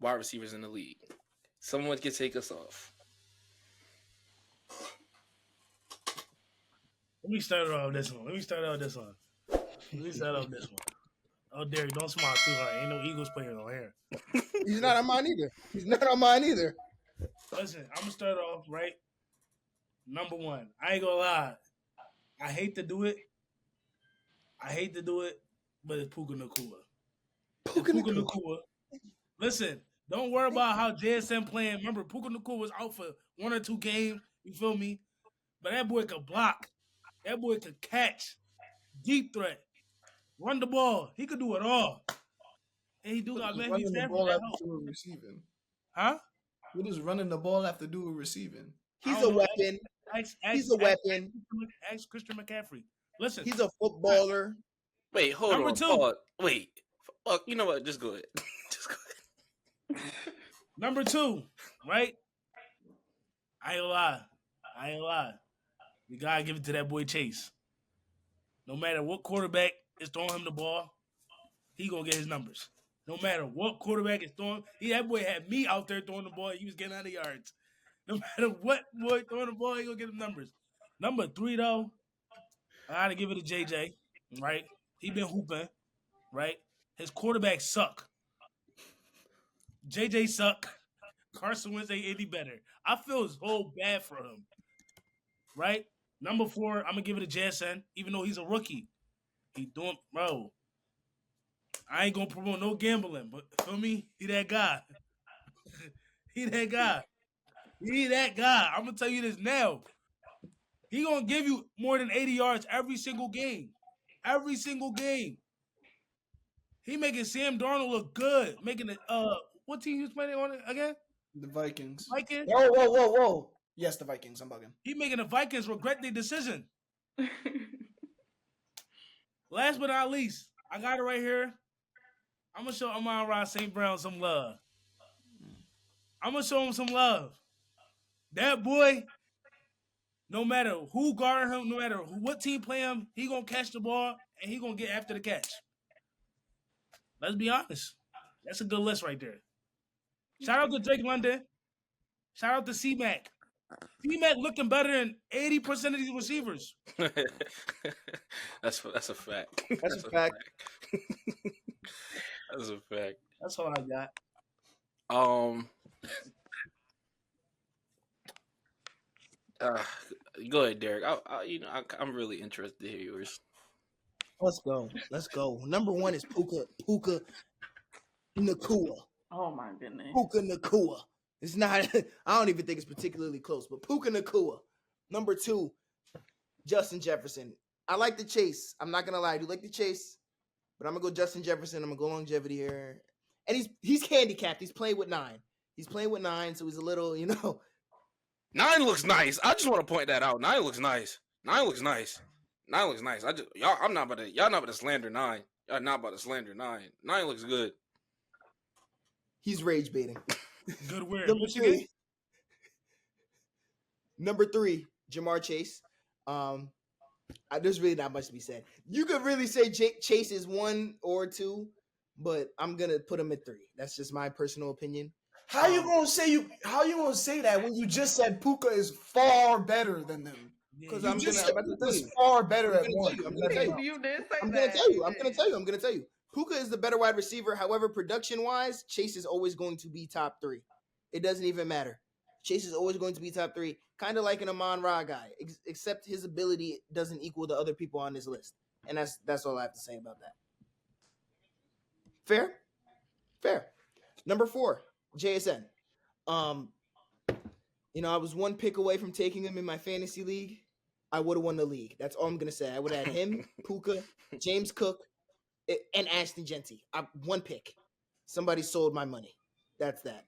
wide receivers in the league. Someone can take us off. Let me start off this one. Oh, Derek, don't smile too hard. Ain't no Eagles player on here. He's not on mine either. Listen, I'm going to start off, right? Number 1. I ain't going to lie. I hate to do it, but it's Puka Nacua. Puka Nacua. Listen, don't worry about how JSN playing. Remember, Puka Nacua was out for 1 or 2 games. You feel me? But that boy could block. That boy could catch. Deep threat. Run the ball. He could do it all. And he do What got does Matthew running the Stafford ball that have help. to do with receiving? Huh? What does running the ball have to do with receiving? I He's don't a know. weapon. Ask He's a weapon. Christian McCaffrey. Listen. He's a footballer. Wait, hold Number on. two. Pause. Wait. Fuck, you know what? Just go ahead. Just go ahead. Number 2, right? I ain't gonna lie. You gotta give it to that boy Chase. No matter what quarterback is throwing him the ball, he gonna get his numbers. No matter what quarterback is throwing, that boy had me out there throwing the ball. He was getting out of yards. No matter what boy throwing the ball, he gonna get his numbers. Number 3 though, I gotta give it to JJ. Right? He been hooping. Right? His quarterbacks suck. JJ suck. Carson Wentz ain't any better. I feel so bad for him. Right? Number 4, I'm gonna give it to JSN, even though he's a rookie. He doing, bro. I ain't gonna promote no gambling, but feel me? He that guy. He that guy. He that guy. I'm gonna tell you this now. He gonna give you more than 80 yards every single game. Every single game. He making Sam Darnold look good. Making it. What team he was playing on again? The Vikings. Vikings. Whoa. Yes, the Vikings. I'm bugging. He making the Vikings regret their decision. Last but not least, I got it right here. I'm gonna show Amon-Ra St. Brown some love. I'm gonna show him some love. That boy, no matter who guard him, no matter what team play him, he gonna catch the ball and he gonna get after the catch. Let's be honest. That's a good list right there. Shout out to Drake London. Shout out to C-Mac. C-Mac looking better than 80% of these receivers. That's a fact. That's a fact. That's a fact. That's all I got. Go ahead, Derek. I'm really interested to hear yours. Let's go. Number 1 is Puka Nacua. Oh my goodness. Puka Nacua. It's not. I don't even think it's particularly close, but Puka Nacua. Number 2, Justin Jefferson. I like the chase. I'm not gonna lie. I do like the chase, but I'm gonna go Justin Jefferson. I'm gonna go longevity here, and he's handicapped. He's playing with 9. He's playing with 9, so he's a little, 9 looks nice. I just want to point that out. 9 looks nice. 9 looks nice. Y'all not about to slander 9. Y'all not about to slander 9. 9 looks good. He's rage baiting. Good word. Number 3, Jamar Chase. There's really not much to be said. You could really say Chase is 1 or 2, but I'm gonna put him at 3. That's just my personal opinion. How you gonna say that when you just said Puka is far better than them? Because I'm far better at 1. I'm gonna tell you. Puka is the better wide receiver. However, production-wise, Chase is always going to be top 3. It doesn't even matter. Chase is always going to be top 3, kind of like an Amon-Ra guy, except his ability doesn't equal the other people on this list. And that's all I have to say about that. Fair. Number 4, JSN. I was 1 pick away from taking him in my fantasy league. I would have won the league. That's all I'm going to say. I would have had him, Puka, James Cook, and Ashton Genty. 1 pick. Somebody sold my money. That's that.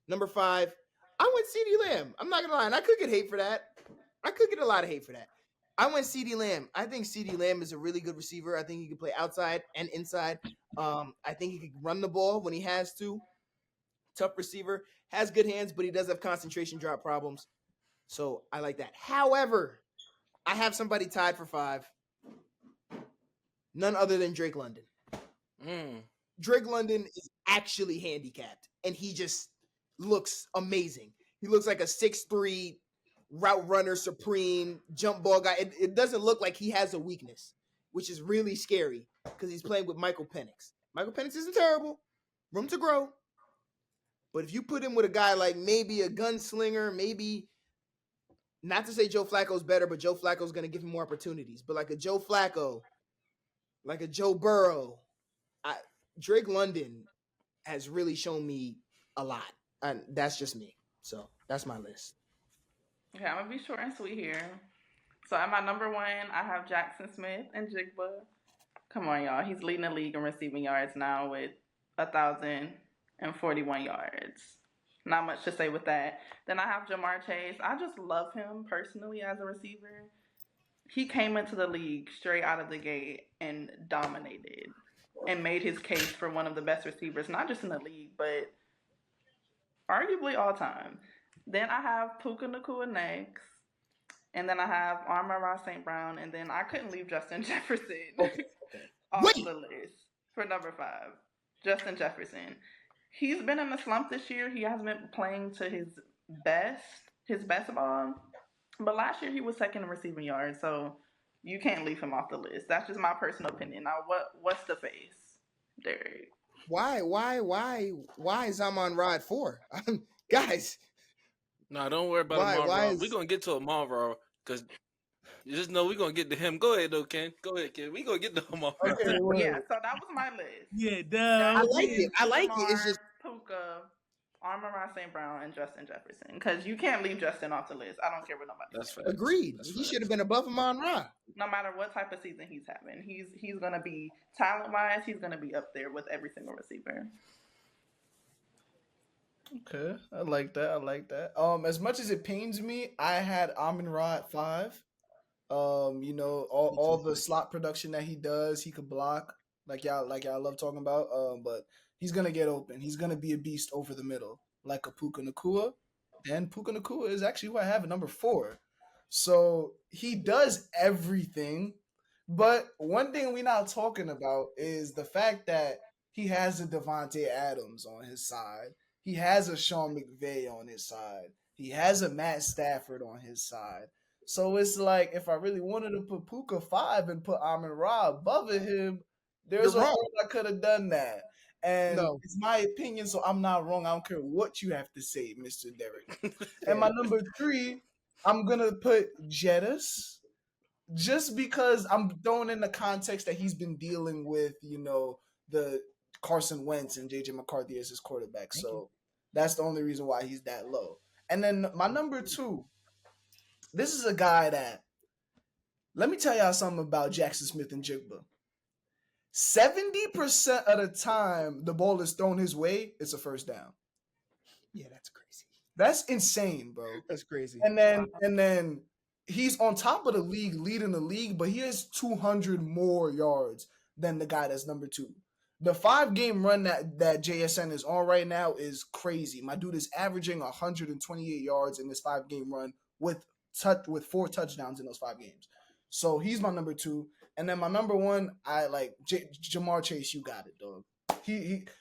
Number 5, I went CeeDee Lamb. I'm not going to lie. And I could get hate for that. I could get a lot of hate for that. I went CeeDee Lamb. I think CeeDee Lamb is a really good receiver. I think he can play outside and inside. I think he can run the ball when he has to. Tough receiver. Has good hands, but he does have concentration drop problems. So I like that. However, I have somebody tied for 5. None other than Drake London. Drake London is actually handicapped, and he just looks amazing. He looks like a 6'3" route runner, supreme, jump ball guy. It doesn't look like he has a weakness, which is really scary because he's playing with Michael Penix. Michael Penix isn't terrible. Room to grow. But if you put him with a guy like maybe a gunslinger, maybe, not to say Joe Flacco's better, but Joe Flacco's going to give him more opportunities. But like a Joe Flacco, like a Joe Burrow, Drake London has really shown me a lot. And that's just me. So that's my list. Okay, I'm going to be short and sweet here. So at my number 1, I have Jackson Smith and Jigba. Come on, y'all. He's leading the league in receiving yards now with 1,041 yards. Not much to say with that. Then I have Jamar Chase. I just love him personally as a receiver. He came into the league straight out of the gate and dominated and made his case for one of the best receivers, not just in the league, but arguably all time. Then I have Puka Nacua next. And then I have Amon-Ra St. Brown. And then I couldn't leave Justin Jefferson off the list for number 5. Justin Jefferson. He's been in a slump this year. He hasn't been playing to his best ball. But last year he was second in receiving yards, so you can't leave him off the list. That's just my personal opinion. Now, what's the face, Derrick? Why is Amon-Ra at 4? Guys. Nah, don't worry about Amon-Ra. We're going to get to Amon-Ra because you just know we're going to get to him. Go ahead, though, Ken. Go ahead, Ken. We're going to get to Amon-Ra. Okay, well, yeah, so that was my list. Yeah, duh. I like it. It's just Puka, Amon-Ra St. Brown, and Justin Jefferson. Because you can't leave Justin off the list. I don't care what nobody That's says. fair. Agreed. He should have been above Amon-Ra. No matter what type of season he's having, he's going to be, talent-wise, he's going to be up there with every single receiver. Okay, I like that. As much as it pains me, I had Amon-Ra at 5. All the slot production that he does, he could block like y'all love talking about. But he's gonna get open. He's gonna be a beast over the middle, like a Puka Nacua. And Puka Nacua is actually who I have at number 4. So he does everything. But one thing we're not talking about is the fact that he has a Devontae Adams on his side. He has a Sean McVay on his side. He has a Matt Stafford on his side. So it's like, if I really wanted to put Puka 5 and put Amon-Ra above him, there's a world I could have done that. And it's my opinion, so I'm not wrong. I don't care what you have to say, Mr. Derrick. And my number 3, I'm going to put Jettis. Just because I'm throwing in the context that he's been dealing with, the Carson Wentz and J.J. McCarthy as his quarterback. So that's the only reason why he's that low. And then my number 2, this is a guy that, let me tell y'all something about Jackson Smith and Jigba. 70% of the time the ball is thrown his way, it's a first down. Yeah, that's crazy. That's insane, bro. That's crazy. And then he's on top of the league, leading the league, but he has 200 more yards than the guy that's number 2. The 5-game run that JSN is on right now is crazy. My dude is averaging 128 yards in this 5-game run with 4 touchdowns in those 5 games. So he's my number 2. And then my number 1, I like Jamar Chase. You got it, dog.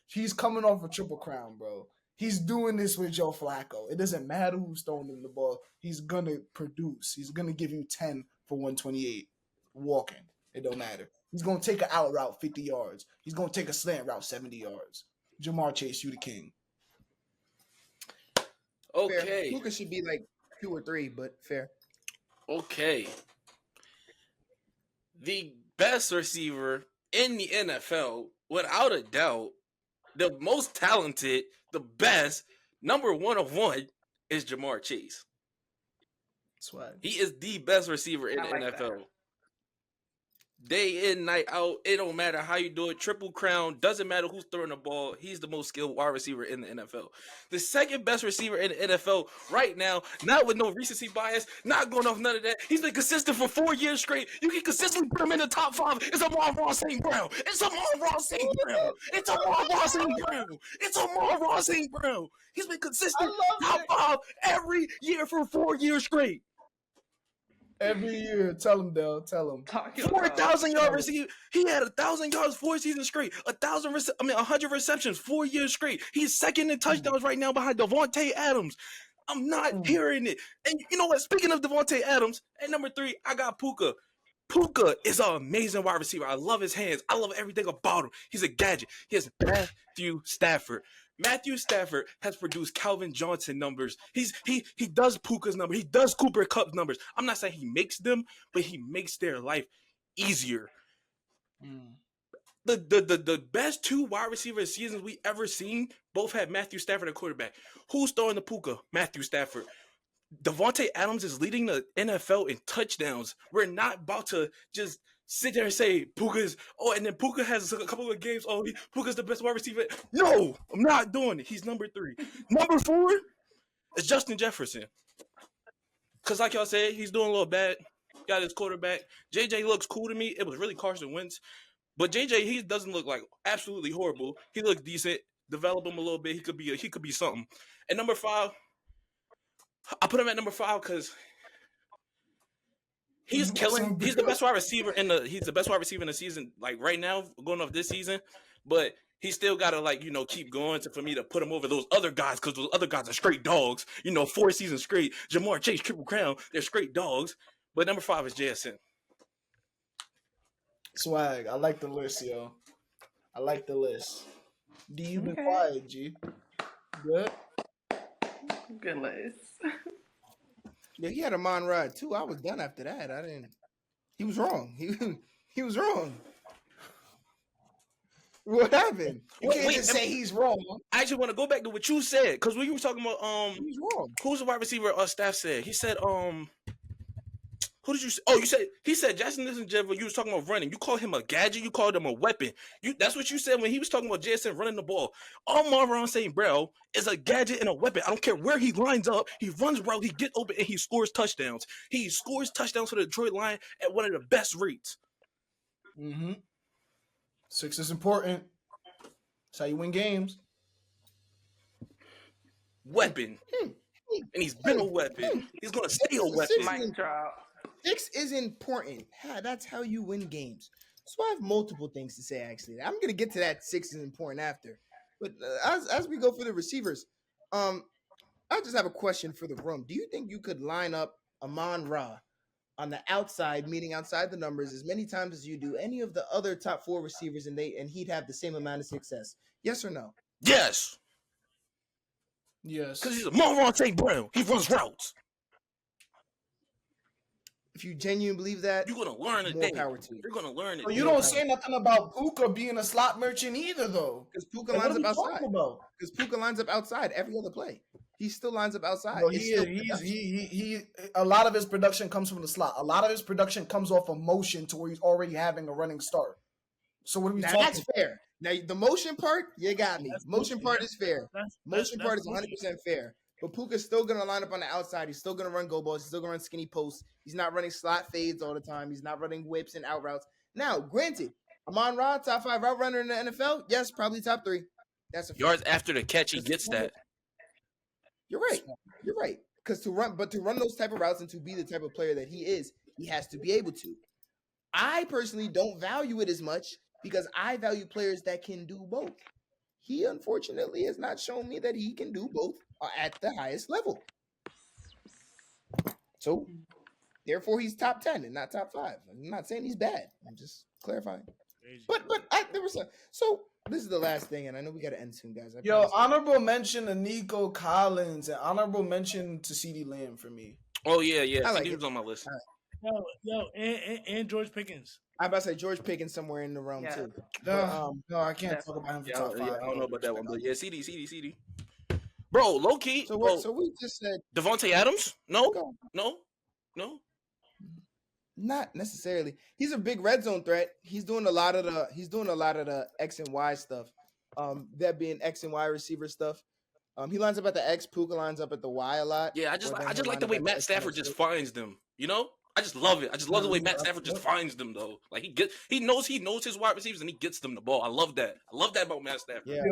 He's coming off a triple crown, bro. He's doing this with Joe Flacco. It doesn't matter who's throwing him the ball. He's gonna produce. He's gonna give you 10 for 128 walking. It don't matter. He's going to take an out route 50 yards. He's going to take a slant route 70 yards. Jamar Chase, you the king. Okay. Puka should be like 2 or 3, but fair. Okay. The best receiver in the NFL, without a doubt, the most talented, the best, number 1 of 1 is Jamar Chase. That's right. He is the best receiver in the NFL. That. Day in, night out, it don't matter how you do it. Triple crown, doesn't matter who's throwing the ball. He's the most skilled wide receiver in the NFL. The second best receiver in the NFL right now, not with no recency bias, not going off none of that. He's been consistent for 4 years straight. You can consistently put him in the top 5. It's Amon-Ra St. Brown. It's Amon-Ra St. Brown. It's Amon-Ra St. Brown. It's Amon-Ra St. Brown. He's been consistent top 5 every year for 4 years straight. Every year, tell him, Dell. Tell him. 4,000 yard receiver. He had 1,000 yards 4 seasons straight. 100 receptions 4 years straight. He's second in touchdowns right now behind Devontae Adams. I'm not hearing it. And you know what? Speaking of Devontae Adams, at number 3, I got Puka. Puka is an amazing wide receiver. I love his hands. I love everything about him. He's a gadget. He has Matthew Stafford. Matthew Stafford has produced Calvin Johnson numbers. He does Puka's numbers. He does Cooper Kupp's numbers. I'm not saying he makes them, but he makes their life easier. The best 2 wide receiver seasons we ever seen both had Matthew Stafford at quarterback. Who's throwing the Puka? Matthew Stafford. Devontae Adams is leading the NFL in touchdowns. We're not about to just sit there and say Puka's. Oh, and then Puka has a couple of games. Oh, Puka's the best wide receiver. No, I'm not doing it. He's number 3. Number 4 is Justin Jefferson. Because like y'all said, he's doing a little bad. Got his quarterback. JJ looks cool to me. It was really Carson Wentz. But JJ, he doesn't look like absolutely horrible. He looks decent. Develop him a little bit. He could be something. And number 5, I put him at number 5 because he's killing. He's the best wide receiver he's the best wide receiver in the season, like right now, going off this season. But he still gotta keep going for me to put him over those other guys, because those other guys are straight dogs. 4 seasons straight. Jamar Chase, Triple Crown, they're straight dogs. But number 5 is JSN. Swag. I like the list, yo. I like the list. D, you been quiet, G. Good. Good list. Yeah, he had a Mon-Ra too. I was done after that. I didn't. He was wrong. He was wrong. What happened? You can't just say he's wrong. I actually want to go back to what you said, because when you were talking about He's wrong. who's the wide receiver? Staph said. He said who did you say? Oh, he said Jackson isn't Jeff. You was talking about running. You called him a gadget. You called him a weapon. That's what you said when he was talking about JSN running the ball. All Marlon St. Brown is a gadget and a weapon. I don't care where he lines up. He runs route. He gets open and he scores touchdowns. He scores touchdowns for the Detroit Lions at one of the best rates. 6 is important. That's how you win games. Weapon. And he's been a weapon. He's gonna stay a weapon. Mic drop. 6 is important. That's how you win games. So I have multiple things to say, actually. I'm going to get to that 6 is important after. But as we go for the receivers, I just have a question for the room. Do you think you could line up Amon-Ra on the outside, meaning outside the numbers, as many times as you do any of the other top 4 receivers, and he'd have the same amount of success? Yes or no? Yes. Yes. Because he's a Marlon St. Brown. He runs routes. If you genuinely believe that, you're going to learn it. More power to you. You're going to learn it. Well, you don't say nothing about Puka being a slot merchant either, though. Because Puka lines up outside. Because Puka lines up outside every other play. He still lines up outside. No, he a lot of his production comes from the slot. A lot of his production comes off of motion to where he's already having a running start. So what are we talking? That's fair. Now the motion part, you got me. Motion part is fair. Motion part is 100% fair. But Puka's still gonna line up on the outside. He's still gonna run go balls. He's still gonna run skinny posts. He's not running slot fades all the time. He's not running whips and out routes. Now, granted, Amon-Ra, top 5 route runner in the NFL. Yes, probably top 3. That's a yards after the catch. He gets that. You're right. You're right. Because to run those type of routes and to be the type of player that he is, he has to be able to. I personally don't value it as much because I value players that can do both. He unfortunately has not shown me that he can do both at the highest level. So, therefore, he's top 10 and not top 5. I'm not saying he's bad. I'm just clarifying. But there was so this is the last thing, and I know we got to end soon, guys. Honorable mention to Nico Collins and honorable mention to CeeDee Lamb for me. Oh yeah. I like CeeDee was on my list. And George Pickens. I'm about to say George Pickens somewhere in the realm too. No, I can't talk about him for top 5. I don't know about that one, but yeah, CD. Bro, low key. So we just said Devontae Adams? No. Not necessarily. He's a big red zone threat. He's doing a lot of the X and Y stuff. That being X and Y receiver stuff. He lines up at the X. Puka lines up at the Y a lot. Yeah, I just like the way Matt Stafford just finds them. I just love it. I just love the way Matt Stafford just finds them though. Like he knows his wide receivers and he gets them the ball. I love that. I love that about Matt Stafford. Yeah.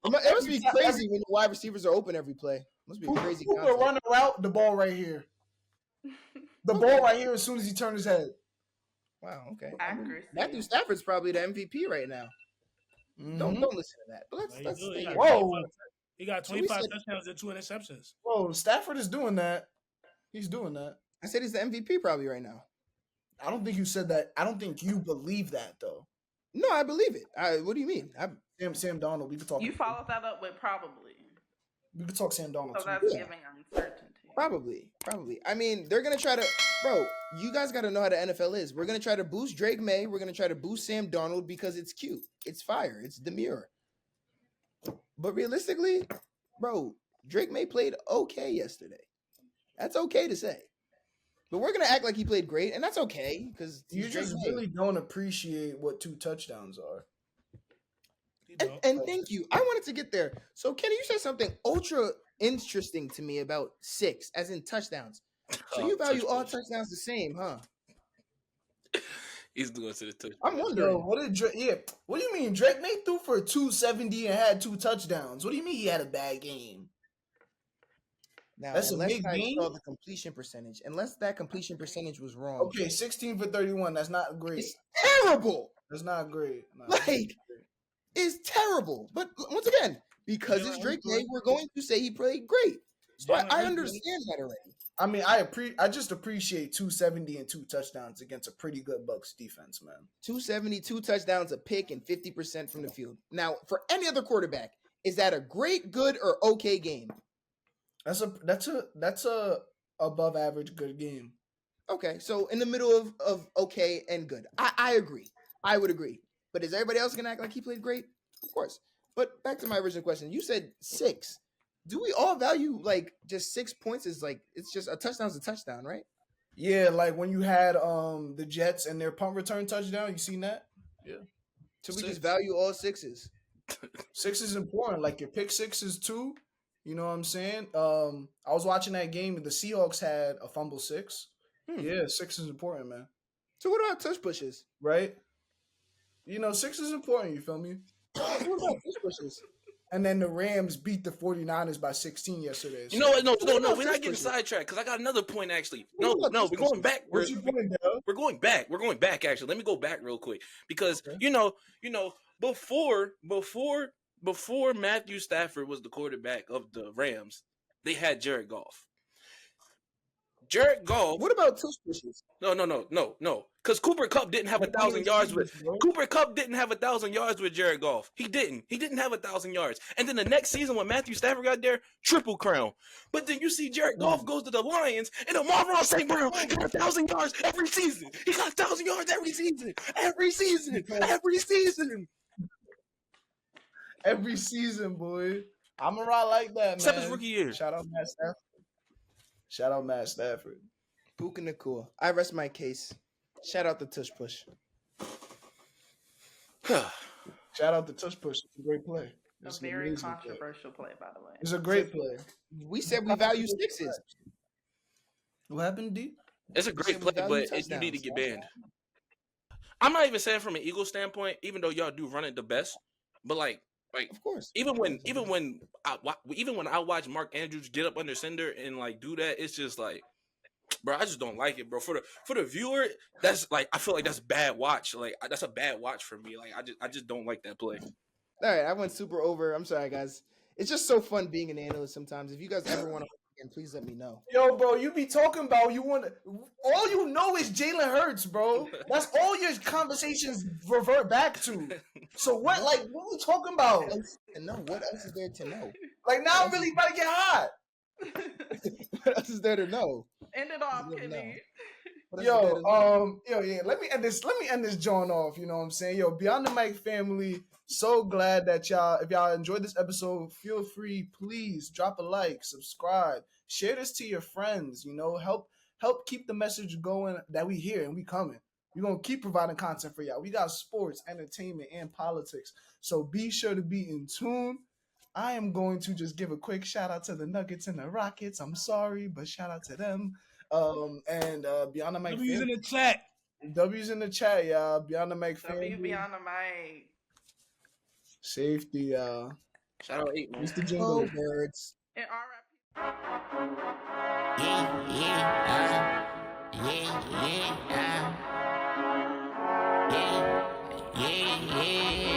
It must be crazy when the wide receivers are open every play. It must be crazy. Puka run a route, the ball right here. The ball right here as soon as he turned his head. Wow, okay. Accuracy. Matthew Stafford's probably the MVP right now. Mm-hmm. Don't listen to that. But let's stay here. Whoa. He got 25 touchdowns and 2 interceptions. Whoa, Stafford is doing that. He's doing that. I said he's the MVP probably right now. I don't think you said that. I don't think you believe that though. No, I believe it. What do you mean? Sam Darnold. We could talk. You followed that up with probably. We could talk Sam Darnold. So that's giving uncertainty. Probably. I mean, they're gonna try to. Bro, you guys got to know how the NFL is. We're gonna try to boost Drake May. We're gonna try to boost Sam Darnold because it's cute. It's fire. It's demure. But realistically, bro, Drake May played okay yesterday. That's okay to say. But we're gonna act like he played great, and that's okay because You just really don't appreciate what 2 touchdowns are. And thank you. I wanted to get there. So, Kenny, you said something ultra interesting to me about 6, as in touchdowns. So you value all touchdowns the same, huh? He's going to the touchdown. I'm wondering. Yo, what did Drake? Yeah, what do you mean? Drake May threw for 270 and had 2 touchdowns. What do you mean he had a bad game? Now, That's a unless big I game. saw the completion percentage, unless that completion percentage was wrong. Okay, 16 for 31. That's not great. It's terrible. That's not great. No, Like, it's terrible. But once again, because it's Drake May, we're going to say he played great. So I understand that already. I mean, I just appreciate 270 and 2 touchdowns against a pretty good Bucks defense, man. 270, 2 touchdowns, a pick, and 50% from the field. Now, for any other quarterback, is that a great, good, or okay game? That's a above average good game. Okay, so in the middle of okay and good. I agree. I would agree. But is everybody else gonna act like he played great? Of course. But back to my original question. You said 6. Do we all value like just 6 points is like it's just a touchdown's a touchdown, right? Yeah, like when you had the Jets and their punt return touchdown, you seen that? Yeah. So we just value all 6s. 6 is important. Like your pick 6 is 2. You know what I'm saying? I was watching that game and the Seahawks had a fumble 6. Yeah, 6 is important, man. So what about touch pushes? Right? You know, 6 is important, you feel me? What about touch pushes? And then the Rams beat the 49ers by 16 yesterday. You know what? No, we're not getting sidetracked because I got another point actually. No, we're going back. What's your point, Dell? We're going back. We're going back actually. Let me go back real quick because you know, before Matthew Stafford was the quarterback of the Rams, they had Jared Goff. Jared Goff. What about touch pushes? No. Because Cooper Kupp didn't have 1,000 yards with Cooper Kupp didn't have 1,000 yards with Jared Goff. He didn't. He didn't have 1,000 yards. And then the next season when Matthew Stafford got there, triple crown. But then you see Jared Goff goes to the Lions, and Amon-Ra St. Brown got 1,000 yards every season. He got 1,000 yards every season. Every season. Every season, boy. I'm a ride like that, man. Except his rookie year. Shout out Matt Stafford. Puka Nakua. I rest my case. Shout out the tush push. Shout out the tush push. It's a great play. It's a very controversial play, by the way. It's a great play. We said we value 6s. What happened, D? It's a great play, but you need to get banned. I'm not even saying from an Eagles standpoint, even though y'all do run it the best, but like of course. Even when I watch Mark Andrews get up under center and like do that, it's just like, bro, I just don't like it, bro. For the viewer, that's like I feel like that's bad watch. Like that's a bad watch for me. Like I just don't like that play. All right, I went super over. I'm sorry, guys. It's just so fun being an analyst sometimes. If you guys ever want to again, please let me know. Yo, bro, you be talking about all you know is Jalen Hurts, bro. That's all your conversations revert back to. So what are we talking about? What else is there to know? Like now I'm really about to get hot. What else is there to know? End it off, Kenny. Yo, yeah. Let me end this joint off. You know what I'm saying? Yo, Beyond the Mic family, so glad that if y'all enjoyed this episode, feel free, please drop a like, subscribe, share this to your friends. You know, help keep the message going that we here and we coming. We're gonna keep providing content for y'all. We got sports, entertainment, and politics. So be sure to be in tune. I am going to just give a quick shout out to the Nuggets and the Rockets. I'm sorry, but shout out to them. And Beyond the Mic. W's in the chat. W's in the chat, y'all. Beyond the Mic family. Beyond the Mic. Safety, y'all. Shout out 8, man. Mr. Jingle Birds. And RIP. Yeah.